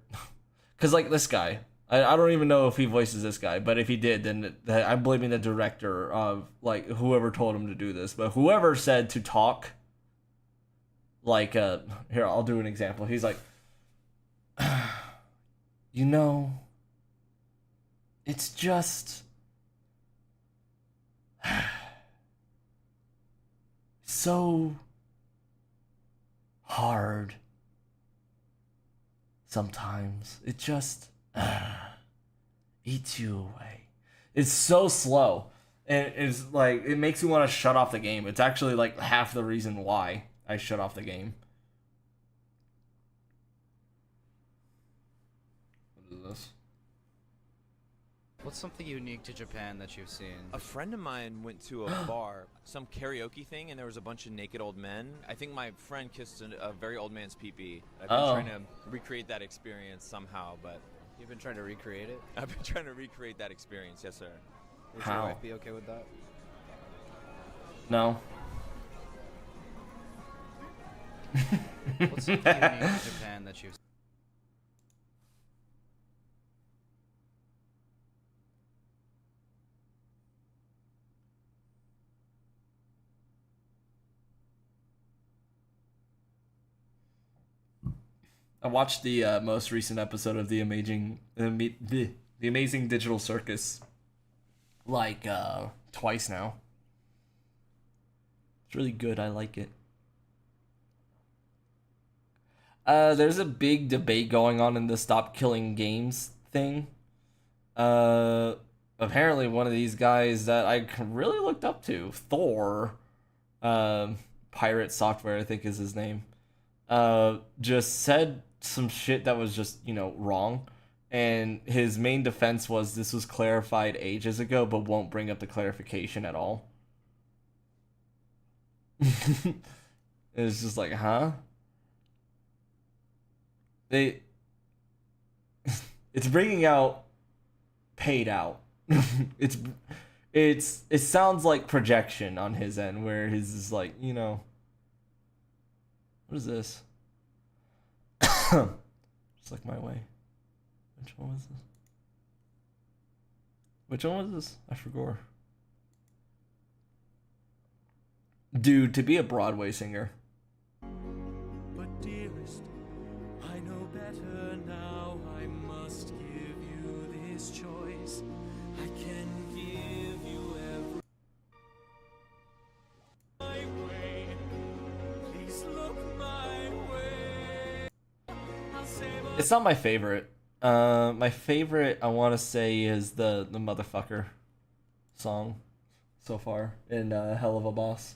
because like this guy, I don't even know if he voices this guy, but if he did, then I'm blaming the director of like whoever told him to do this. But whoever said to talk, like, here, I'll do an example. He's like, you know, it's just so hard sometimes. It just eats you away. It's so slow, and it's like it makes you want to shut off the game. It's actually like half the reason why I shut off the game. What is this? What's something unique to Japan that you've seen? A friend of mine went to a bar, some karaoke thing, and there was a bunch of naked old men. I think my friend kissed a very old man's pee-pee. I've been trying to recreate that experience somehow, but... You've been trying to recreate it? I've been trying to recreate that experience, yes sir. Would your wife be okay with that? No. What's something unique to Japan that you've seen? I watched the most recent episode of the Amazing Digital Circus like twice now. It's really good. I like it. There's a big debate going on in the Stop Killing Games thing. Apparently one of these guys that I really looked up to, Thor, Pirate Software, I think is his name, just said some shit that was just, you know, wrong. And his main defense was this was clarified ages ago, but won't bring up the clarification at all. It's just like, huh? It's bringing out paid out. It sounds like projection on his end, where his is like, you know, what is this? Just like my way. Which one was this? Which one was this? I forgot. Dude, to be a Broadway singer. But dearest, I know better now. I must give you this choice. I can give you every my way. Please look my way. I'll save It's not my favorite. My favorite, I want to say, is the motherfucker song so far in Hell of a Boss.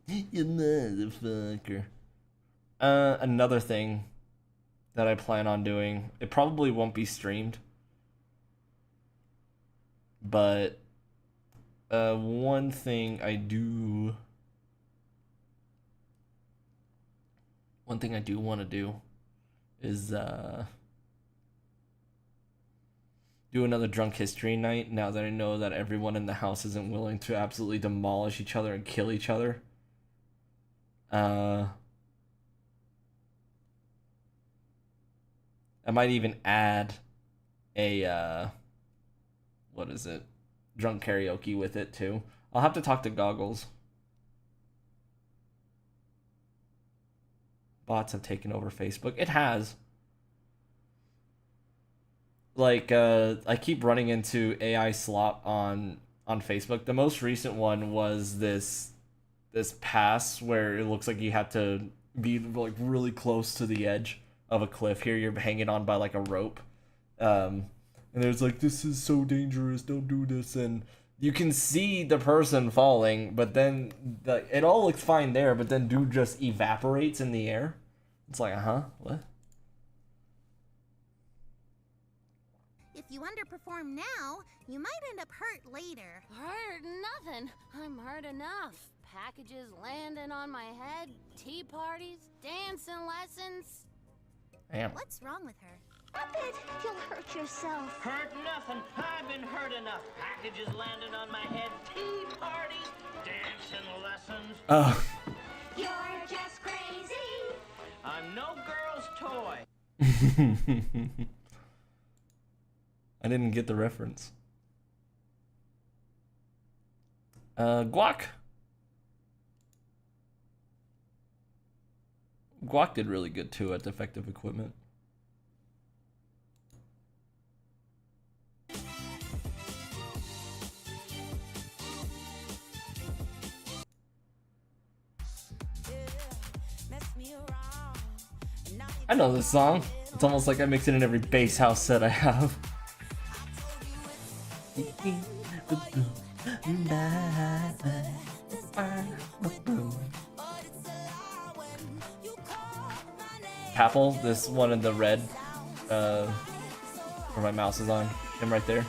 You motherfucker. Another thing that I plan on doing, it probably won't be streamed, but one thing I do want to do is do another drunk history night, now that I know that everyone in the house isn't willing to absolutely demolish each other and kill each other. I might even add a what is it? Drunk karaoke with it too. I'll have to talk to Goggles. bots have taken over Facebook. It has. Like, I keep running into AI slop on Facebook. The most recent one was this pass where it looks like you had to be like really close to the edge of a cliff. Here you're hanging on by like a rope. And there's like, this is so dangerous, don't do this. And you can see the person falling, but then it all looks fine there, but then dude just evaporates in the air. It's like, what? If you underperform now, you might end up hurt later. Hurt nothing. I'm hurt enough. Packages landing on my head, tea parties, dancing lessons. Damn. What's wrong with her? Stop it! You'll hurt yourself. Hurt nothing. I've been hurt enough. Packages landing on my head, tea parties, dancing lessons. Oh. You're just crazy. I'm no girl's toy. I didn't get the reference. Guac. Guac did really good too at Defective Equipment. I know this song. It's almost like I mix it in every bass house set I have. Papel, this one in the red, where my mouse is on, him right there.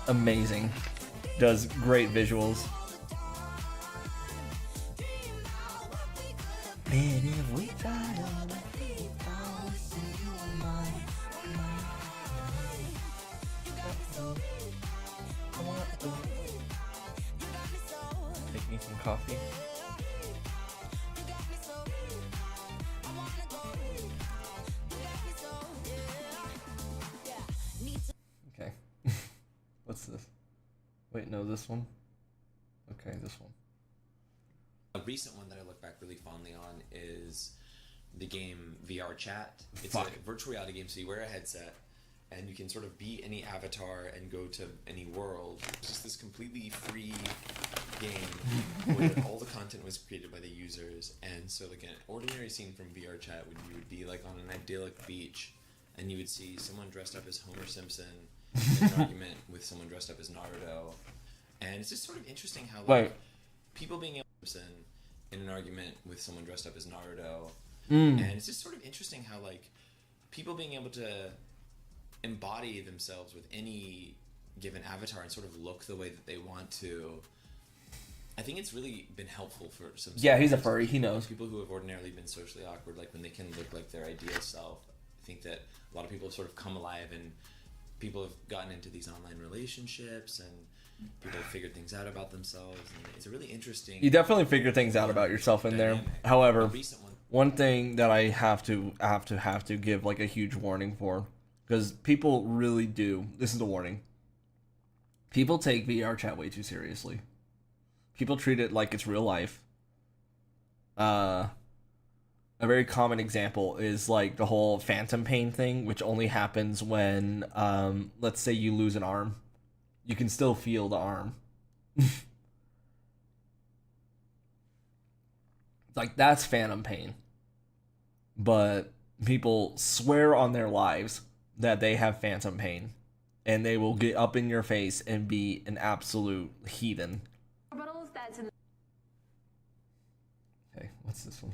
Amazing. Does great visuals. Take me some coffee. Okay. What's this? Wait, no, this one? Okay, this one. A recent one that I look back really fondly on is the game VR Chat. It's a virtual reality game, so you wear a headset and you can sort of be any avatar and go to any world. It's just this completely free game where all the content was created by the users. And so like an ordinary scene from VR Chat you would be like on an idyllic beach and you would see someone dressed up as Homer Simpson in an argument with someone dressed up as Naruto. And it's just sort of interesting how like people being able to in an argument with someone dressed up as Naruto. And it's just sort of interesting how like people being able to embody themselves with any given avatar and sort of look the way that they want to. I think it's really been helpful for some. Yeah, he's a furry. He knows. People who have ordinarily been socially awkward, like when they can look like their ideal self. I think that a lot of people have sort of come alive and people have gotten into these online relationships and people have figured things out about themselves. And it's a really interesting. You definitely figure things out about yourself in there. However, one thing that I have to give like a huge warning for, because people really do. This is the warning. People take VR Chat way too seriously. People treat it like it's real life. A very common example is like the whole phantom pain thing, which only happens when, let's say you lose an arm. You can still feel the arm. Like, that's phantom pain. But people swear on their lives that they have phantom pain. And they will get up in your face and be an absolute heathen. Okay, what's this one?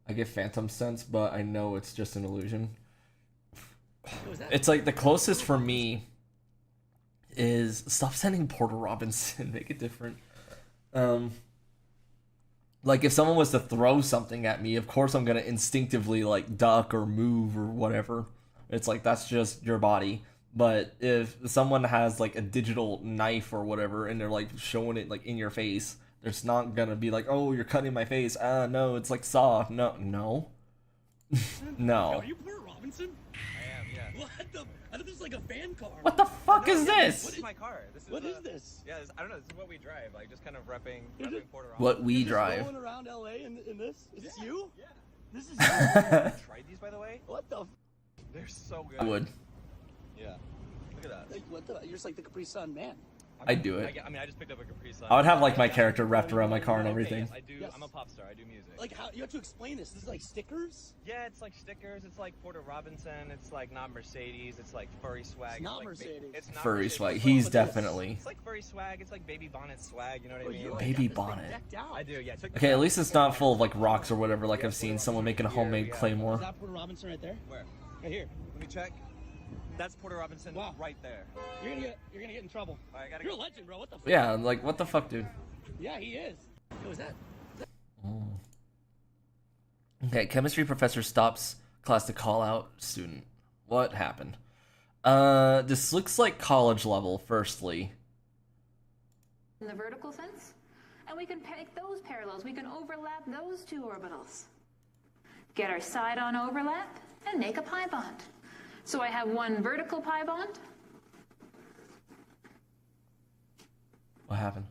I get phantom sense, but I know it's just an illusion. It's like the closest for me is stop sending Porter Robinson. Make it different. Like if someone was to throw something at me, of course I'm gonna instinctively like duck or move or whatever. It's like that's just your body. But if someone has like a digital knife or whatever and they're like showing it like in your face, there's not gonna be like, oh, you're cutting my face. No, it's like Saw. No. No. Are you Porter Robinson? I am, yeah. What the? I thought this was like a fan car. What the fuck is This this? is my car. This is What is this? Yeah, I don't know. This is what we drive. Like just kind of repping Porter. What we You're just drive. rolling around LA in this? Is this you? Yeah. This is you? Tried these by the way. What the? They're so good. I would. Yeah. Look at that. Like, what the? You're just like the Capri Sun man. I'd do it. I mean, I just picked up a Capri Sun. I would have like my character wrapped around my car and Okay, everything. yes, I do. I'm a pop star. I do music. Like how you have to explain this? This is like stickers. Yeah, it's like stickers. It's like Porter Robinson. It's like not Mercedes. It's like furry swag. It's not like Mercedes. It's not Furry Mercedes. swag. It's He's like- definitely. It's like furry swag. It's like baby bonnet swag. You know what I mean? Baby bonnet. I do. Yeah. Okay, at least it's not full of like rocks or whatever. Like I've seen someone making a homemade Is claymore. that Porter Robinson right there? Where? Right here. Let me check. That's Porter Robinson right there. You're gonna get in trouble. All right, I gotta You're go. a legend, bro. What the? Fuck? Yeah, like what the fuck, dude. Yeah, he is. What was that? Okay, chemistry professor stops class to call out student. What happened? This looks like college level, firstly. In the vertical sense, and we can make those parallels. We can overlap those two orbitals. Get our side-on overlap and make a pi bond. So I have one vertical pi bond. What happened?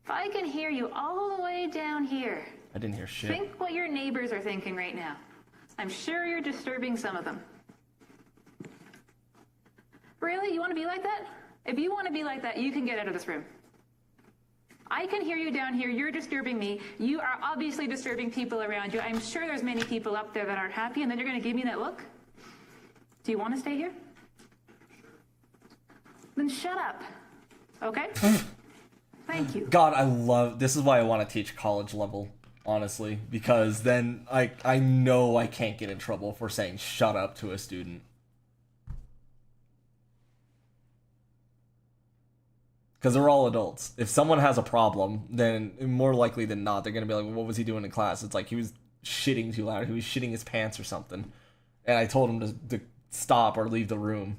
If I can hear you all the way down here, I didn't hear shit. think what your neighbors are thinking right now. I'm sure you're disturbing some of them. Really? You want to be like that? If you want to be like that, you can get out of this room. I can hear you down here. You're disturbing me. You are obviously disturbing people around you. I'm sure there's many people up there that aren't happy, and then you're going to give me that look? Do you want to stay here? Then shut up. Okay? Thank you. God, I love this is why I want to teach college level, honestly, because then I know I can't get in trouble for saying shut up to a student. Because they're all adults. If someone has a problem, then more likely than not, they're going to be like, well, what was he doing in class? It's like he was shitting too loud. He was shitting his pants or something. And I told him to stop or leave the room.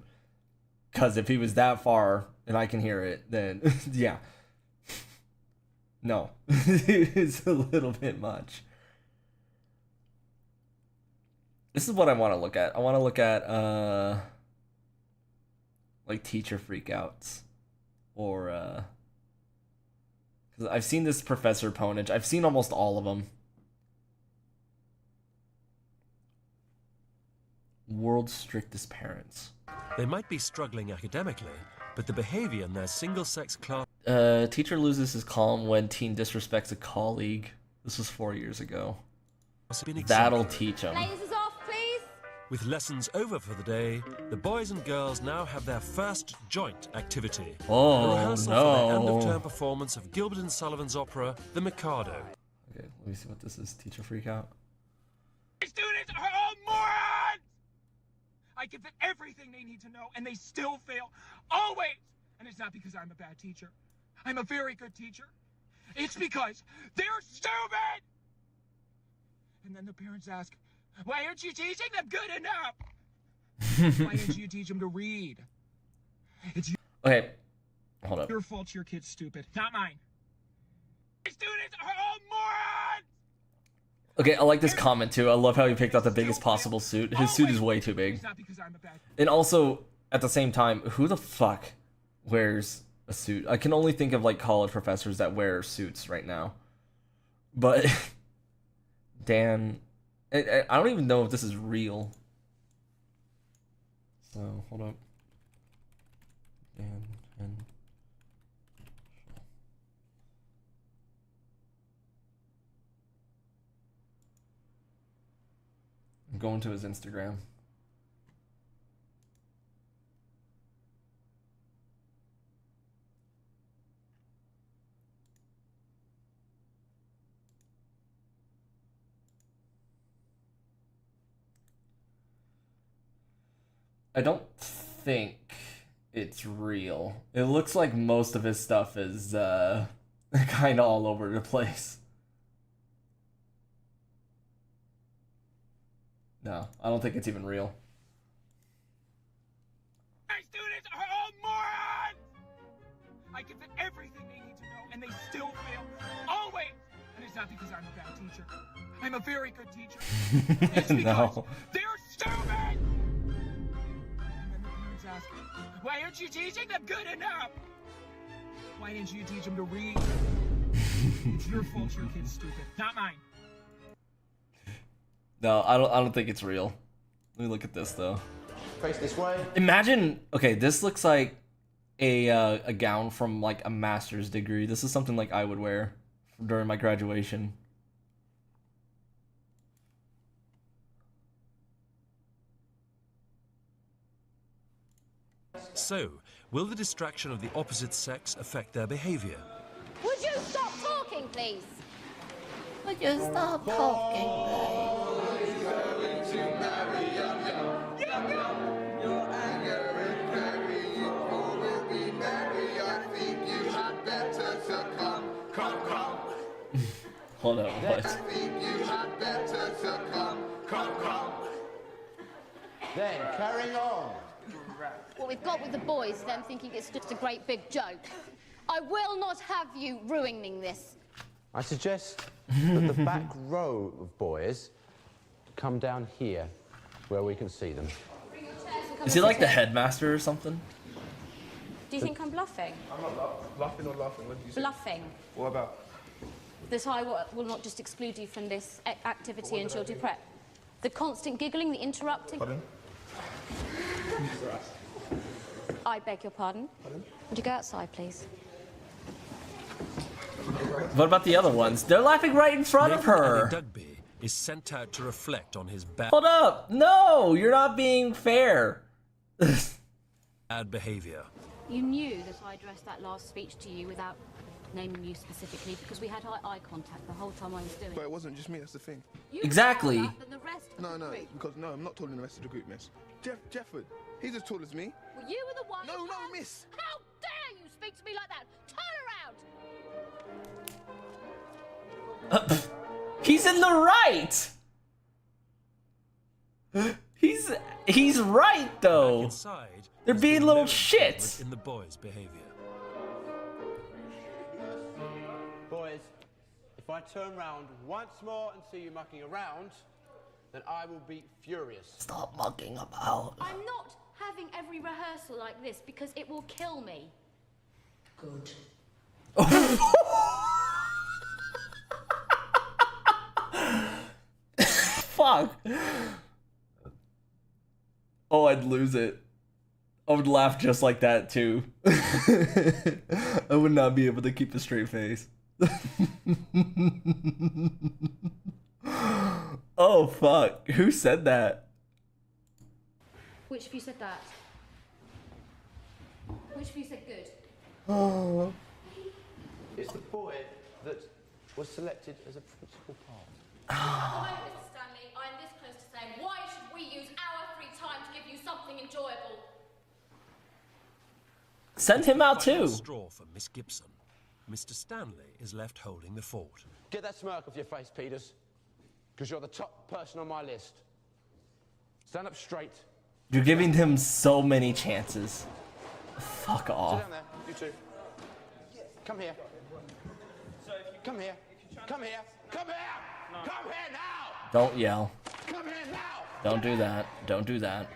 Because if he was that far and I can hear it, then yeah. No. It's a little bit much. This is what I want to look at. I want to look at like teacher freakouts. Or because I've seen this Professor Ponage. I've seen almost all of them. World's strictest parents. They might be struggling academically, but the behavior in their single-sex class... Teacher loses his calm when teen disrespects a colleague. This was 4 years ago. That'll teach him. Lasers off, please. With lessons over for the day, the boys and girls now have their first joint activity. Oh, a rehearsal no. for their end-of-term performance of Gilbert and Sullivan's opera, The Mikado. Okay, let me see what this is. Teacher freakout. Students are all morons! I give them everything they need to know, and they still fail. Always! And it's not because I'm a bad teacher. I'm a very good teacher. It's because they're stupid! And then the parents ask, why aren't you teaching them good enough? Why didn't you teach them to read? It's Okay, hold up. your fault your kid's stupid, not mine. Students are all morons! Okay, I like this comment too. I love how he picked out the biggest possible suit. His suit is way too big. It's not because I'm a bad And also, at the same time, who the fuck wears a suit? I can only think of like college professors that wear suits right now. But Dan, I don't even know if this is real. So hold up. Dan and I'm going to his Instagram. I don't think it's real. It looks like most of his stuff is kind of all over the place. No, I don't think it's even real. My students are all morons! I give them everything they need to know, and they still fail. Always! And it's not because I'm a bad teacher. I'm a very good teacher. It's because No. they're stupid! And then Why aren't you teaching them good enough? Why didn't you teach them to read? It's your fault your kid's stupid, not mine. No, I don't think it's real. Let me look at this though. Face this way. Imagine, okay, this looks like a gown from like a master's degree. This is something like I would wear during my graduation. So, will the distraction of the opposite sex affect their behavior? Would you stop talking, please? Would you stop talking, Hold up, what? Then, carrying on. What we've got with the boys, them thinking it's just a great big joke. I will not have you ruining this. I suggest that the back row of boys come down here, where we can see them. Is he like the headmaster or something? Do you think I'm bluffing? I'm not bluffing or laughing. What did you say? Bluffing. What about? That I will not just exclude you from this activity until you prep. The constant giggling, the interrupting. Pardon? I beg your pardon. Pardon? Would you go outside, please? What about the other ones? They're laughing right in front of her. Dugby is sent out to reflect on his bad. Hold up! No, you're not being fair. Bad behavior. You knew that I addressed that last speech to you without naming you specifically because we had eye contact the whole time I was doing it. But it wasn't just me, that's the thing. You Exactly. know that, then the rest of No, the no, group. because no, I'm not taller than the rest of the group, miss. Jefford, he's as tall as me. Well, you were the one. No, who no, had- miss. How dare you speak to me like that? Turn around. He's in the right. He's right though. Inside, They're there's being been little no shits. improvement in the boys' behavior. Boys, if I turn round once more and see you mucking around, then I will be furious. Stop mucking about. I'm not having every rehearsal like this because it will kill me. Good. Fuck. Oh, I'd lose it. I would laugh just like that too. I would not be able to keep a straight face. Oh fuck. Who said that? Which of you said that? Which of you said good? Oh. It's the boy that was selected as a principal part. At the moment, Mr. Stanley, I'm this close to saying, why should we use our free time to give you something enjoyable? Send him out Final too. Straw for Miss Gibson. Mr. Stanley is left holding the fort. Get that smirk off your face, Peters, because you're the top person on my list. Stand up straight. You're giving him so many chances. Fuck Sit off. down there, you two. Come here. Come here. Come here. Come here. Come here now. Don't yell. Come here now. Don't do that. Don't do that.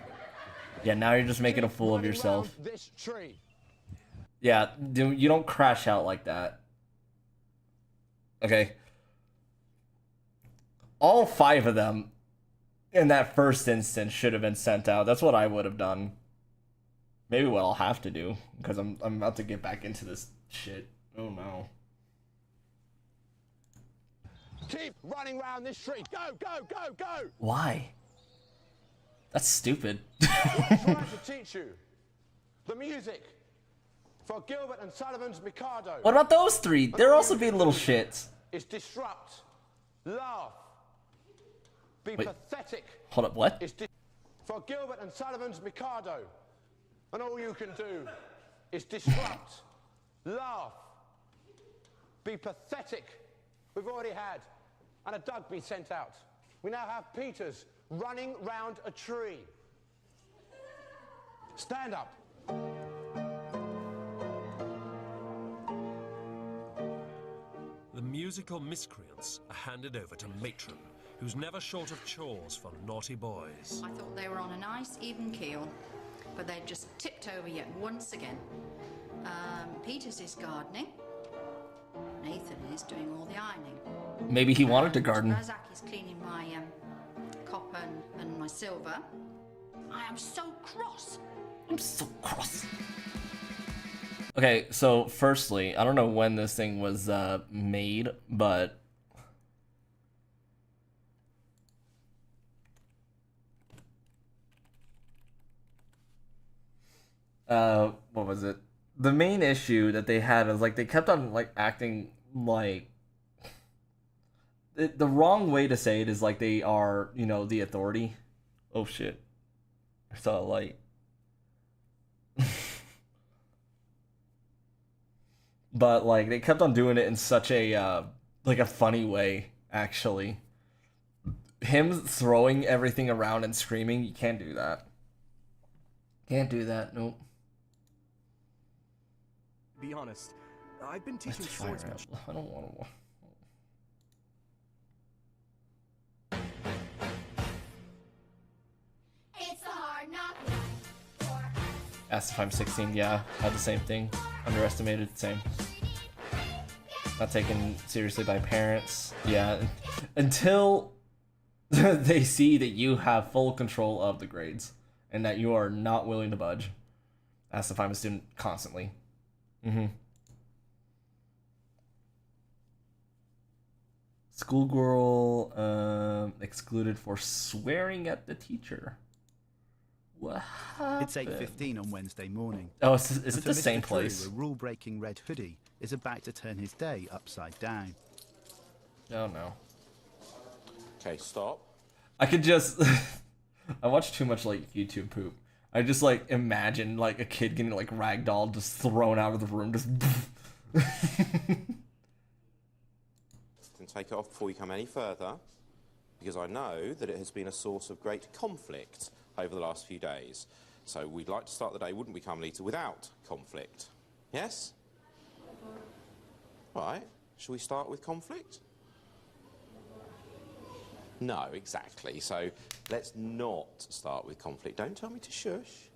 Yeah, now you're just making a fool of yourself. This tree. Yeah, you don't crash out like that. Okay. All 5 of them in that first instance should have been sent out. That's what I would have done. Maybe what I'll have to do, because I'm about to get back into this shit. Oh no. Keep running round this tree. Go, go, go, go. Why? That's stupid. I'm trying to teach you the music for Gilbert and Sullivan's Mikado. What about those 3? They're also being little shits. It's disrupt, laugh, be Wait. pathetic. Hold up, what? It's for Gilbert and Sullivan's Mikado. And all you can do is disrupt, laugh, be pathetic. We've already had and a Dugby sent out. We now have Peters running round a tree. Stand up. The musical miscreants are handed over to Matron, who's never short of chores for naughty boys. I thought they were on a nice, even keel. but they've just tipped over yet once again. Peters is gardening. Nathan is doing all the ironing. Maybe he wanted to garden. Razak is cleaning my copper and my silver. I am so cross. I'm so cross. Okay, so firstly, I don't know when this thing was made, but what was it? The main issue that they had is like they kept on like acting like the wrong way to say it is like they are, you know, the authority. Oh shit. I saw a light. But like they kept on doing it in such a like a funny way, actually. Him throwing everything around and screaming, you can't do that. Can't do that, nope. Be honest, I've been teaching swordsmanship. I don't want to. It's the hard knock. Asked if I'm 16, yeah, had the same thing. Underestimated, same. Not taken seriously by parents, yeah. Until they see that you have full control of the grades and that you are not willing to budge. Asked if I'm a student constantly. Schoolgirl excluded for swearing at the teacher. What happened? It's 8:15 on Wednesday morning. Oh, is it And the for same Mr. place? Drew, a rule-breaking red hoodie is about to turn his day upside down. Oh no. Okay, stop. I could just I watch too much like YouTube poop. I just like imagine like a kid getting like ragdolled, just thrown out of the room, just And take it off before we come any further, because I know that it has been a source of great conflict over the last few days. So we'd like to start the day, wouldn't we, Carmelita, without conflict? Yes? Right. Shall we start with conflict? No, exactly. So let's not start with conflict. Don't tell me to shush.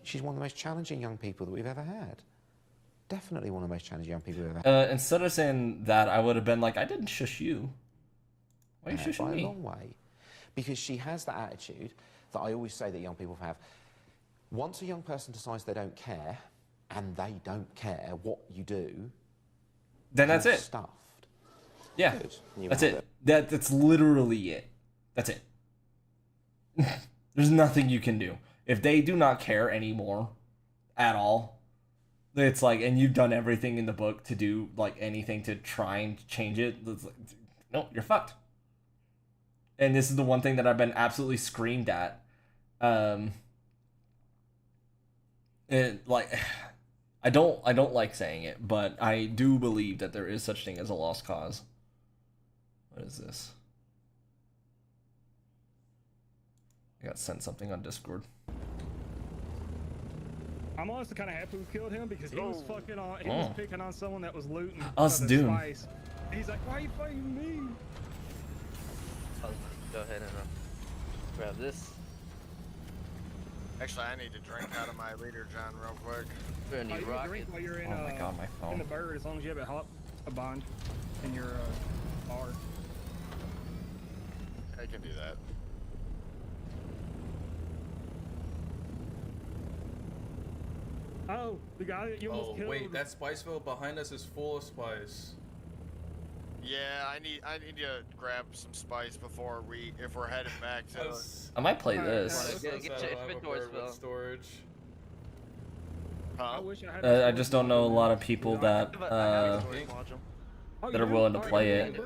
She's one of the most challenging young people that we've ever had. Definitely one of the most challenging young people we've ever had. instead of saying that, I would have been like, I didn't shush you. Why are you shushing by me? a long way. Because she has that attitude that I always say that young people have. Once a young person decides they don't care, and they don't care what you do, Then that's you're it. Stuffed. Yeah, Good. You that's have it. That's literally it. That's it. There's nothing you can do. If they do not care anymore at all, it's like, and you've done everything in the book to do like anything to try and change it, it's like, no, you're fucked. And this is the one thing that I've been absolutely screamed at. It like I don't like saying it, but I do believe that there is such thing as a lost cause. What is this? I got sent something on Discord. I'm honestly kind of happy we killed him because he was fucking on. He was picking on someone that was looting. Us the Doom. spice. He's like, "Why are you fighting me?" I'll go ahead and grab this. Actually, I need to drink out of my leader, John, real quick. You can drink while you're in, Oh my God, my phone. in the bird, as long as you have a bond in your bar. I can do that. Oh, the guy that you almost killed. Wait, that Spiceville behind us is full of spice. Yeah, I need to grab some spice before if we're heading back to. I might play this. Get your inventory spell. Storage. I wish I had I just don't know a lot of people that that are willing to play it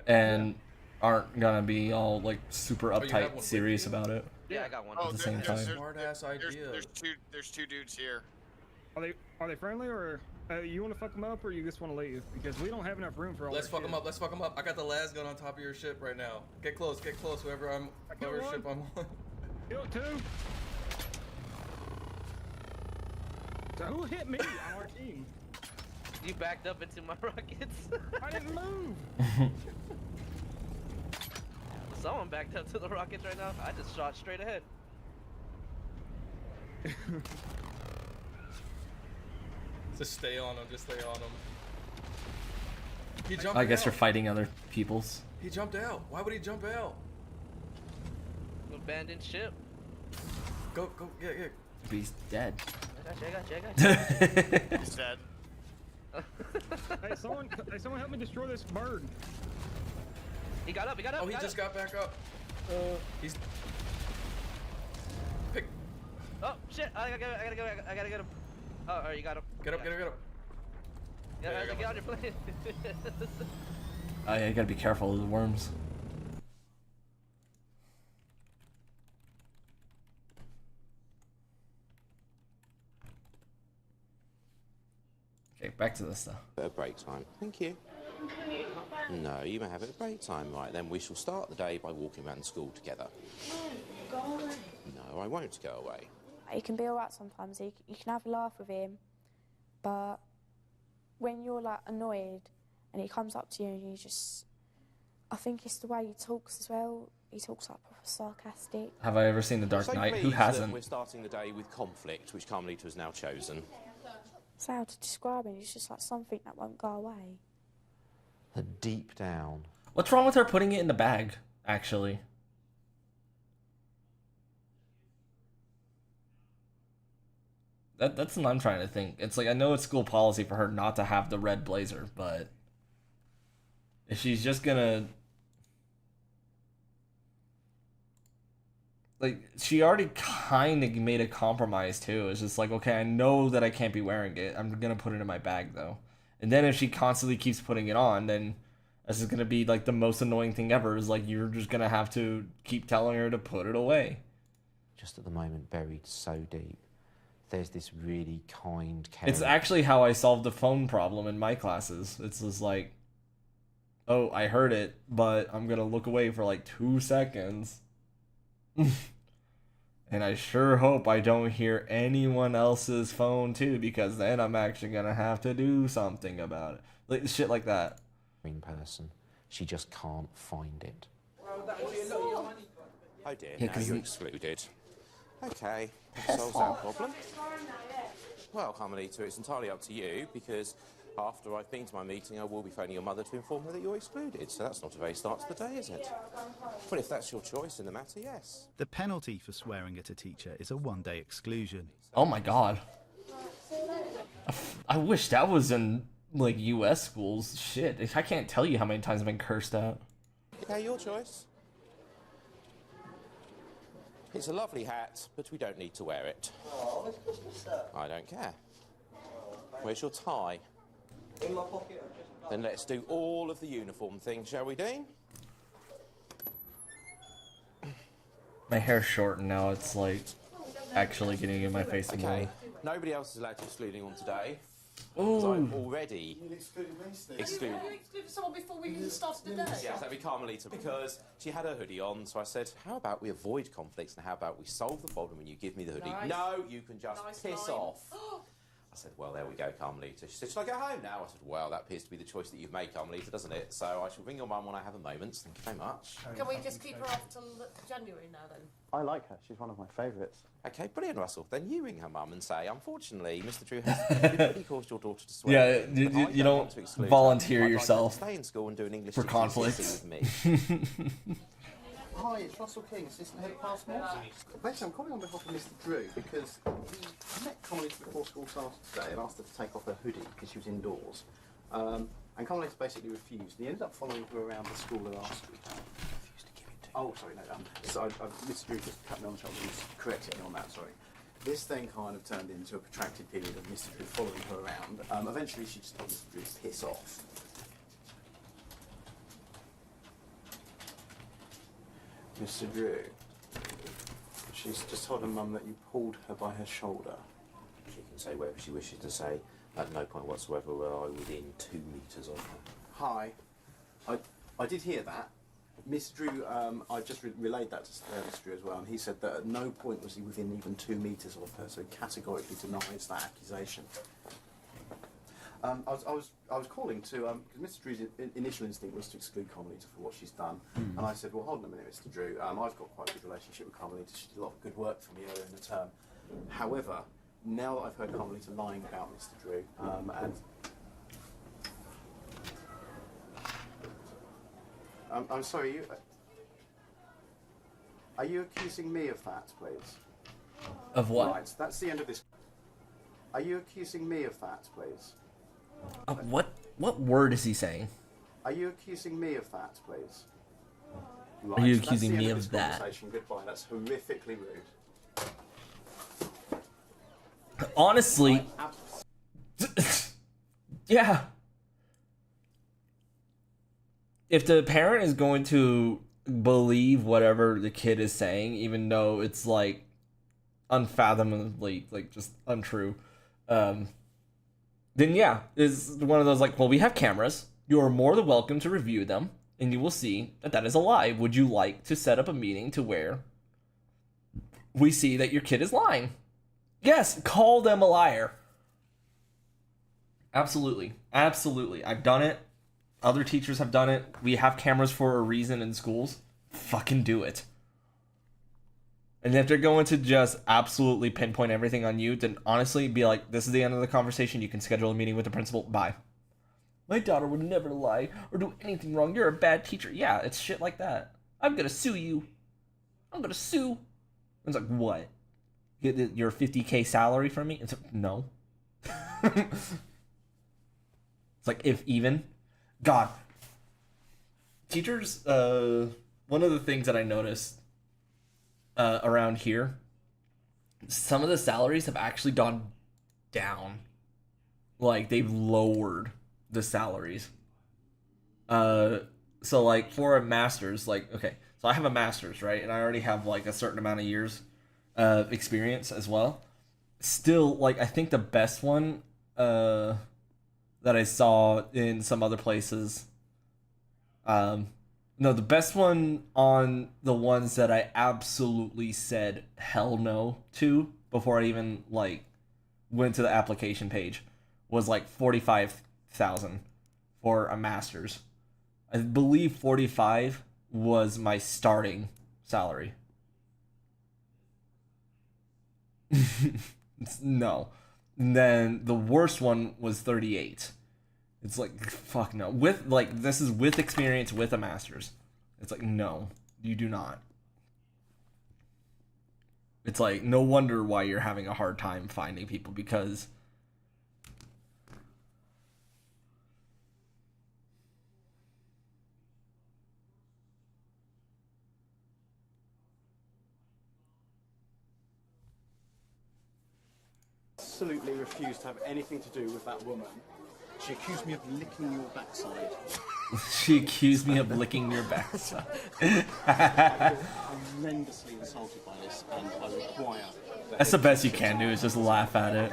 and aren't gonna be all like super uptight serious about it. Yeah, I got one. At the same time. Smart ass idea. There's two dudes here. Are they friendly, or you want to fuck them up, or you just want to leave? Because we don't have enough room for all. Let's their fuck shit. them up. Let's fuck them up. I got the las gun on top of your ship right now. Get close. Get close. Whoever ship I'm on. Kill two. So who hit me on our team? You backed up into my rockets. I didn't move. Someone backed up to the rockets right now. I just shot straight ahead. Just stay on him. Just stay on him. He jumped I guess out. you're fighting other people's. He jumped out. Why would he jump out? Abandoned ship. Go, yeah. He's dead. I got you. He's dead. Hey, someone help me destroy this bird. He got up. Oh, he just got back up. He's. Pick. Oh shit! I gotta get him. Oh, alright, you got him. Get up. Yeah, Yeah, get on your plane. I gotta be careful of the worms. Okay, back to this stuff. Bit of break time. Thank you. No, you may have it at break time. Right, then we shall start the day by walking around school together. Go away. No, I won't go away. He can be alright sometimes. You can have a laugh with him, but when you're like annoyed and he comes up to you and you just, I think it's the way he talks as well. He talks like proper sarcastic. Have I ever seen The Dark So Knight? Who pleased that hasn't? We're starting the day with conflict, which Carmelita has now chosen. So how to describe it? It's just like something that won't go away. Deep down. What's wrong with her putting it in the bag, actually? That's what I'm trying to think. It's like, I know it's school policy for her not to have the red blazer, but if she's just gonna... Like, she already kind of made a compromise, too. It's just like, okay, I know that I can't be wearing it. I'm gonna put it in my bag, though. And then if she constantly keeps putting it on, then this is gonna be, like, the most annoying thing ever. Is like, you're just gonna have to keep telling her to put it away. Just at the moment, buried so deep. There's this really kind, caring... It's actually how I solved the phone problem in my classes. It's just like, oh, I heard it, but I'm gonna look away for like 2 seconds. And I sure hope I don't hear anyone else's phone too, because then I'm actually gonna have to do something about it. Like shit like that. ...person. She just can't find it. Oh, dear, Yeah, now 'cause you're the- excluded. Okay, that solves that problem. Well, Carmelita, it's entirely up to you, because after I've been to my meeting, I will be phoning your mother to inform her that you're excluded. So that's not a very start to the day, is it? Well, if that's your choice in the matter, yes. The penalty for swearing at a teacher is a one-day exclusion. Oh my god. I wish that was in like US schools. Shit, I can't tell you how many times I've been cursed out. Okay, your choice. It's a lovely hat, but we don't need to wear it. I don't care. Where's your tie? In my pocket. Then let's do all of the uniform things, shall we, Dean? My hair's short and now it's like actually getting in my face more. Okay, nobody else is allowed to exclude anyone today. Because I'm already excluded. You excluded someone before we even started the day. Yes, that'd be Carmelita, because she had her hoodie on, so I said, how about we avoid conflicts and how about we solve the problem when you give me the hoodie? Nice. No, you can just Nice piss line. off. I said, well, there we go, Carmelita. She said, shall I go home now? I said, well, that appears to be the choice that you've made, Carmelita, doesn't it? So I shall ring your mum when I have a moment. Thank you very much. Can we just keep her off till January now then? I like her. She's one of my favourites. Okay, brilliant, Russell. Then you ring her mum and say, unfortunately, Mr. Drew has deliberately caused your daughter to swear. Yeah, but you I don't want to exclude her. volunteer I'd like her to yourself stay in school and do an English for GCSE conflicts. with me. Hi, it's Russell King, Assistant Head of Passmore. Basically, I'm calling on behalf of Mr. Drew because he met Carmelita before school started today and asked her to take off her hoodie because she was indoors. And Carmelita basically refused. He ended up following her around the school and asked her. Oh, sorry, no. So Mr. Drew just cut me on the shoulder and corrected me on that, sorry. This then kind of turned into a protracted period of Mr. Drew following her around. Eventually, she just told Mr. Drew to piss off. Mr. Drew, she's just told her mum that you pulled her by her shoulder. She can say whatever she wishes to say. At no point whatsoever were I within 2 metres of her. Hi. I did hear that. Mr. Drew, I just relayed that to Mr. Drew as well, and he said that at no point was he within even 2 metres of her, so he categorically denies that accusation. I was calling to, because Mr. Drew's initial instinct was to exclude Carmelita for what she's done, and I said, well, hold on a minute, Mr. Drew, I've got quite a good relationship with Carmelita. She did a lot of good work for me earlier in the term. However, now that I've heard Carmelita lying about Mr. Drew, and I'm sorry, are you accusing me of that, please? Of what? Right, that's the end of this. Are you accusing me of that, please? What word is he saying? Are you accusing me of that, please? Are you that's accusing the end me of of this that? conversation. Goodbye. That's horrifically rude. Honestly, yeah. If the parent is going to believe whatever the kid is saying, even though it's like unfathomably like just untrue, then yeah, it's one of those like, well, we have cameras. You are more than welcome to review them, and you will see that that is a lie. Would you like to set up a meeting to where we see that your kid is lying? Yes, call them a liar. Absolutely. Absolutely. I've done it. Other teachers have done it. We have cameras for a reason in schools. Fucking do it. And if they're going to just absolutely pinpoint everything on you, then honestly be like, this is the end of the conversation. You can schedule a meeting with the principal. Bye. My daughter would never lie or do anything wrong. You're a bad teacher. Yeah, it's shit like that. I'm going to sue you. I'm going to sue. And it's like, what? Get your $50K salary from me? It's like, no. It's like, if even. God. Teachers, one of the things that I noticed around here, some of the salaries have actually gone down. Like, they've lowered the salaries. So, like, for a master's, like, okay, so I have a master's, right? And I already have, like, a certain amount of years experience as well. Still, like, I think the best one that I saw in some other places, no, the best one on the ones that I absolutely said hell no to before I even, like, went to the application page was, like, 45,000 for a master's. I believe 45 was my starting salary. No. And then the worst one was 38. It's like, fuck no. With, like, this is with experience with a master's. It's like, no, you do not. It's like, no wonder why you're having a hard time finding people, because absolutely refused to have anything to do with that woman. She accused me of licking your backside. She accused me of licking your backside. I'm horrendously insulted by this, and I require... That's the best you can do, is just laugh at it.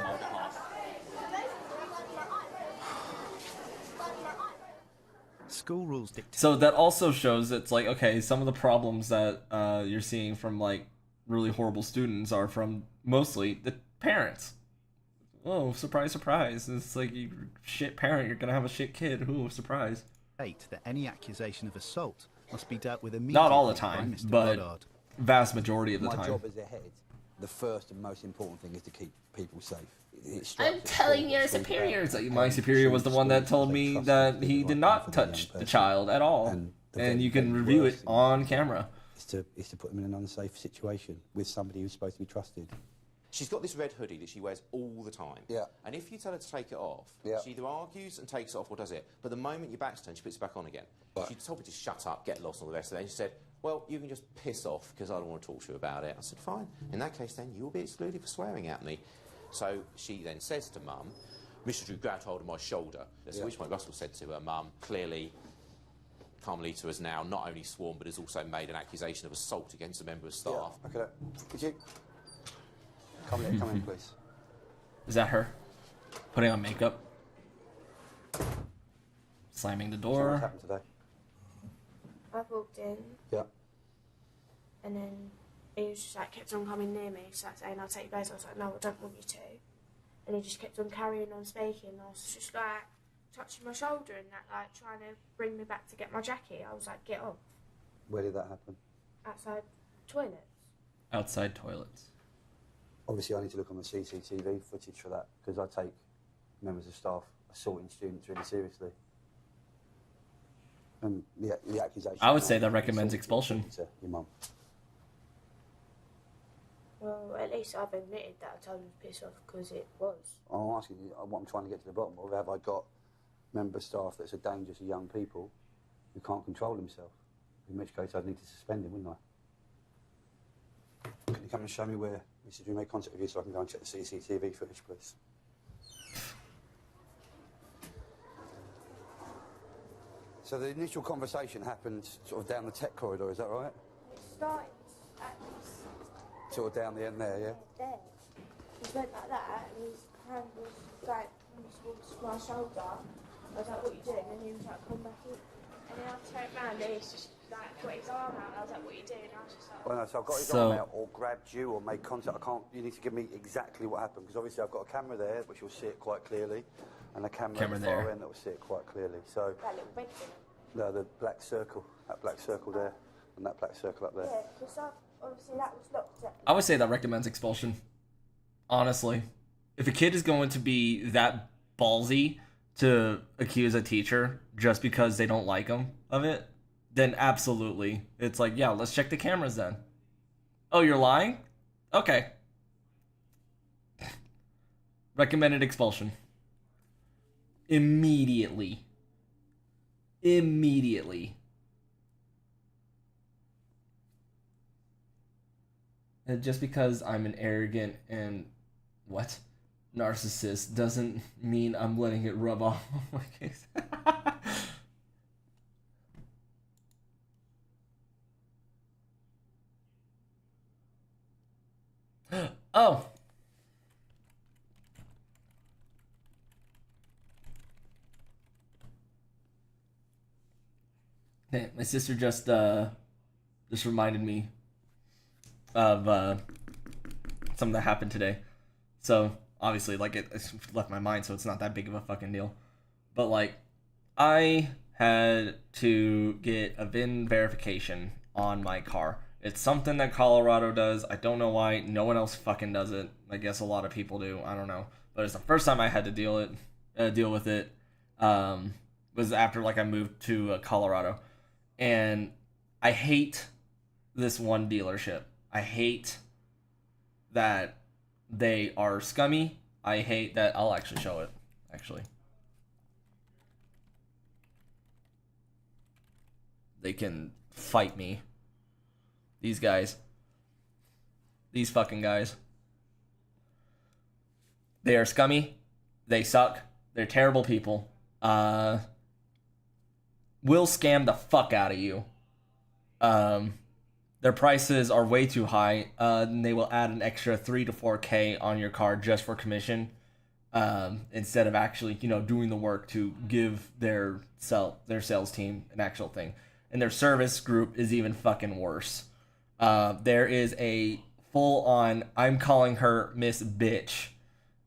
School rules dictate. So that also shows it's like, okay, some of the problems that you're seeing from, like, really horrible students are from mostly the parents. Oh, surprise, surprise. It's like, you shit parent, you're gonna have a shit kid. Ooh, surprise. That any accusation of assault must be dealt with immediately. Not all the by time, Mr. but Goddard. vast majority of the My time. job as a head, the first and most important thing is to keep people safe. I'm telling your superior. It's like, my superior was the one that told me that he did not touch the child at all. And you can review it on camera. Is to put them in an unsafe situation with somebody who's supposed to be trusted. She's got this red hoodie that she wears all the time. Yeah. And if you tell her to take it off, Yeah. she either argues and takes it off or does it. But the moment your back's turned, she puts it back on again. Right. She told me to shut up, get lost, all the rest of it. And she said, well, you can just piss off because I don't want to talk to you about it. I said, fine. In that case, then, you'll be excluded for swearing at me. So she then says to Mum, Mr. Drew grabbed hold of my shoulder. At which point Russell said to her, Mum, clearly Carmelita has now not only sworn but has also made an accusation of assault against a member of staff. Yeah. Okay, could you come in, please? Is that her? Putting on makeup? Slamming the What's door? happened today? I walked in. Yeah. And then he was just like, kept on coming near me, so like saying, I'll take your place. I was like, no, I don't want you to. And he just kept on carrying on speaking. I was just like, touching my shoulder and that, like, trying to bring me back to get my jacket. I was like, get off. Where did that happen? Outside toilets. Outside toilets. Obviously, I need to look on the CCTV footage for that because I take members of staff assaulting students really seriously. And the accusation... I would say that recommends expulsion. To your mum. Well, at least I've admitted that I told him to piss off because it was. I'm asking you what I'm trying to get to the bottom of. Have I got member staff that's a danger to young people who can't control themselves? In which case I'd need to suspend him, wouldn't I? Can you come and show me where Mr. Drew made contact with you so I can go and check the CCTV footage, please? So the initial conversation happened sort of down the tech corridor, is that right? It started at Sort of down the end there, yeah? there. He went like that and his hand was going towards my shoulder. I was like, what are you doing? And he was like, come back in. And then I turned round and he's just like got his arm out. And I was like, what are you doing? And I was just like... Well, no, so I've got his arm out or grabbed you or made contact. I can't... You need to give me exactly what happened because obviously I've got a camera there which will see it quite clearly and a camera at the far end that will see it quite clearly. So... That little red thing. No, the black circle. That black circle there and that black circle up there. Yeah, because obviously that was locked at... I would say that recommends expulsion. Honestly. If a kid is going to be that ballsy to accuse a teacher just because they don't like him of it, then absolutely. It's like, yeah, let's check the cameras then. Oh, you're lying? Okay. Recommended expulsion. Immediately. Immediately. And just because I'm an arrogant and narcissist doesn't mean I'm letting it rub off on my case. Oh. Hey, my sister just reminded me of something that happened today. So obviously, like, it left my mind, so it's not that big of a fucking deal. But like, I had to get a VIN verification on my car. It's something that Colorado does. I don't know why. No one else fucking does it. I guess a lot of people do. I don't know. But it's the first time I had to deal with it. Was after like I moved to Colorado, and I hate this one dealership. I hate that they are scummy. I hate that. I'll actually show it. Actually, they can fight me. These guys. These fucking guys. They are scummy. They suck. They're terrible people. Will scam the fuck out of you. Their prices are way too high. And they will add an extra 3 to 4K on your car just for commission. Instead of actually, doing the work to give their sales team an actual thing. And their service group is even fucking worse. There is a full-on, I'm calling her Miss Bitch.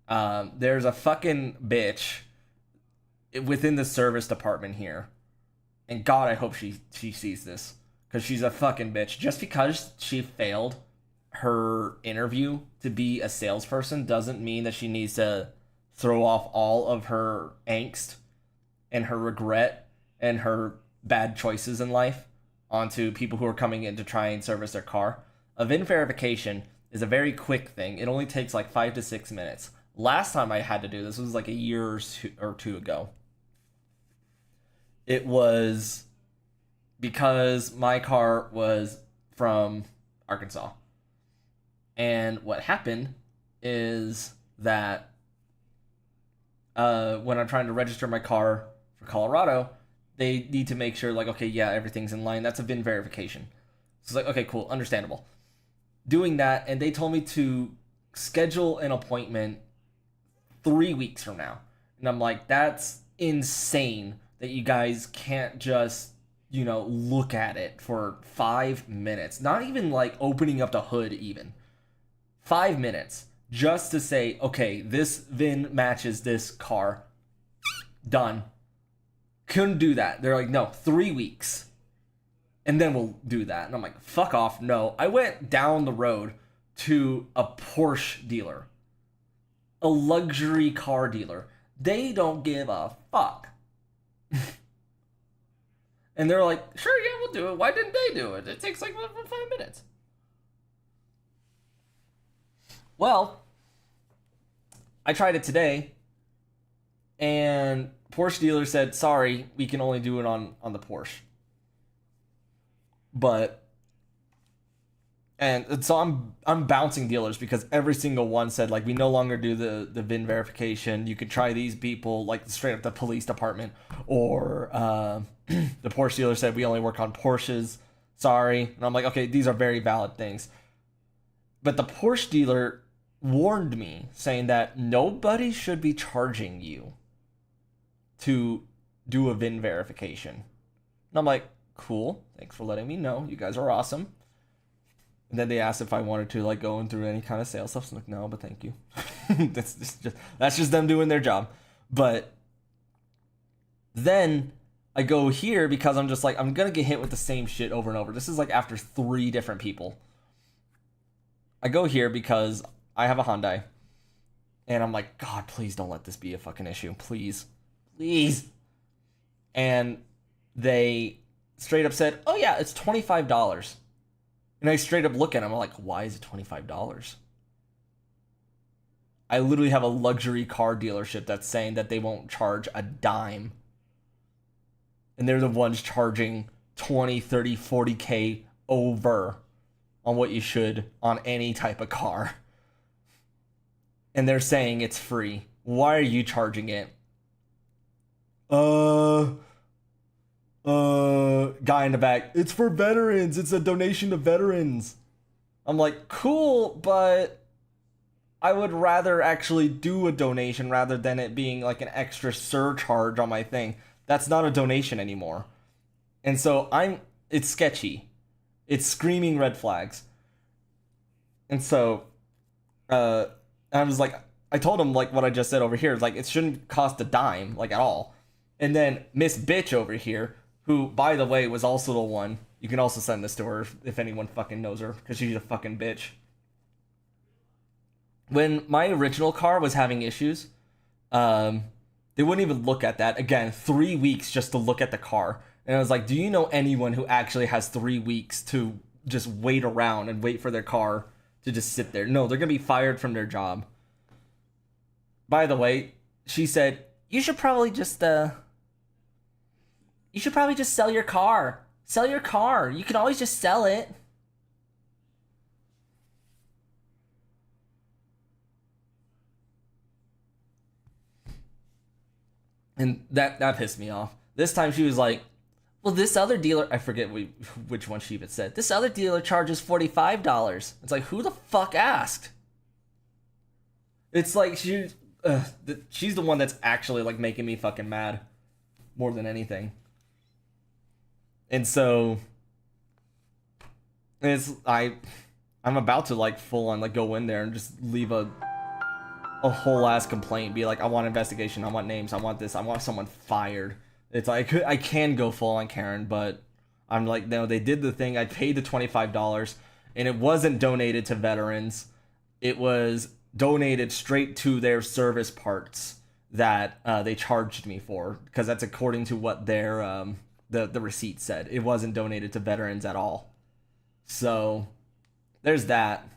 There's a fucking bitch within the service department here. And God, I hope she sees this. Because she's a fucking bitch. Just because she failed her interview to be a salesperson doesn't mean that she needs to throw off all of her angst and her regret and her bad choices in life onto people who are coming in to try and service their car. A VIN verification is a very quick thing. It only takes like 5 to 6 minutes. Last time I had to do this was like a year or two ago. It was because my car was from Arkansas. And what happened is that when I'm trying to register my car for Colorado, they need to make sure, like, okay, yeah, everything's in line. That's a VIN verification. So it's like, okay, cool, understandable. Doing that, and they told me to schedule an appointment 3 weeks from now. And I'm like, that's insane that you guys can't just, look at it for 5 minutes. Not even like opening up the hood even. 5 minutes just to say, okay, this VIN matches this car. Done. Couldn't do that. They're like, no, 3 weeks. And then we'll do that. And I'm like, fuck off, no. I went down the road to a Porsche dealer, a luxury car dealer. They don't give a fuck. And they're like, sure, yeah, we'll do it. Why didn't they do it? It takes like 5 minutes. Well, I tried it today, and Porsche dealer said, sorry, we can only do it on the Porsche. And so I'm bouncing dealers because every single one said, like, we no longer do the VIN verification. You can try these people, like straight up the police department. Or the Porsche dealer said, we only work on Porsches. Sorry. And I'm like, okay, these are very valid things. But the Porsche dealer warned me, saying that nobody should be charging you to do a VIN verification. And I'm like, cool. Thanks for letting me know. You guys are awesome. And then they asked if I wanted to like go through any kind of sales stuff. So I'm like, no, but thank you. that's just them doing their job. But then I go here because I'm just like, I'm gonna get hit with the same shit over and over. This is like after 3 different people. I go here because I have a Hyundai. And I'm like, God, please don't let this be a fucking issue. Please. Please. And they straight up said, oh yeah, it's $25. And I straight up look at him, I'm like, why is it $25? I literally have a luxury car dealership that's saying that they won't charge a dime. And they're the ones charging 20, 30, 40K over on what you should on any type of car. And they're saying it's free. Why are you charging it? Guy in the back, it's for veterans. It's a donation to veterans. I'm like, cool, but I would rather actually do a donation rather than it being like an extra surcharge on my thing. That's not a donation anymore. And so it's sketchy. It's screaming red flags. And so, I was like, I told him like what I just said over here. Like, it shouldn't cost a dime, like at all. And then Miss Bitch over here, who, by the way, was also the one. You can also send this to her if anyone fucking knows her, because she's a fucking bitch. When my original car was having issues, they wouldn't even look at that. Again, 3 weeks just to look at the car. And I was like, do you know anyone who actually has 3 weeks to just wait around and wait for their car to just sit there? No, they're going to be fired from their job. By the way, she said, you should probably just sell your car. Sell your car. You can always just sell it. And that pissed me off. This time she was like, well, this other dealer, I forget which one she even said. This other dealer charges $45. It's like, who the fuck asked? It's like she's the one that's actually like making me fucking mad more than anything. And so I'm about to like full on like go in there and just leave a whole ass complaint, be like, I want investigation, I want names, I want this, I want someone fired. It's like I can go full on Karen, but I'm like, no, they did the thing. I paid the $25 and it wasn't donated to veterans. It was donated straight to their service parts that they charged me for, because that's according to what their the receipt said. It wasn't donated to veterans at all. So there's that.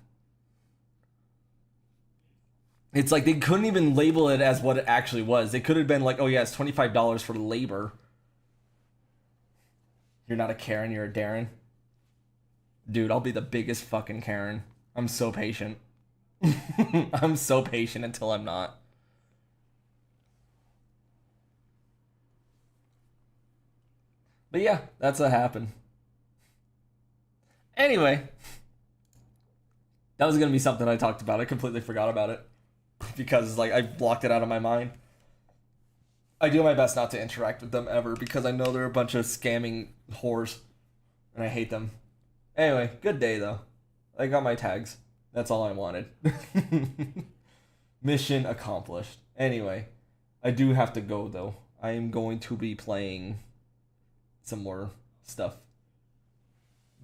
It's like they couldn't even label it as what it actually was. They could have been like, oh yeah, it's $25 for labor. You're not a Karen, you're a Darren. Dude, I'll be the biggest fucking Karen. I'm so patient. I'm so patient until I'm not. But yeah, that's what happened. Anyway, that was going to be something I talked about. I completely forgot about it because like I blocked it out of my mind. I do my best not to interact with them ever because I know they're a bunch of scamming whores and I hate them. Anyway, good day though. I got my tags. That's all I wanted. Mission accomplished. Anyway, I do have to go though. I am going to be playing some more stuff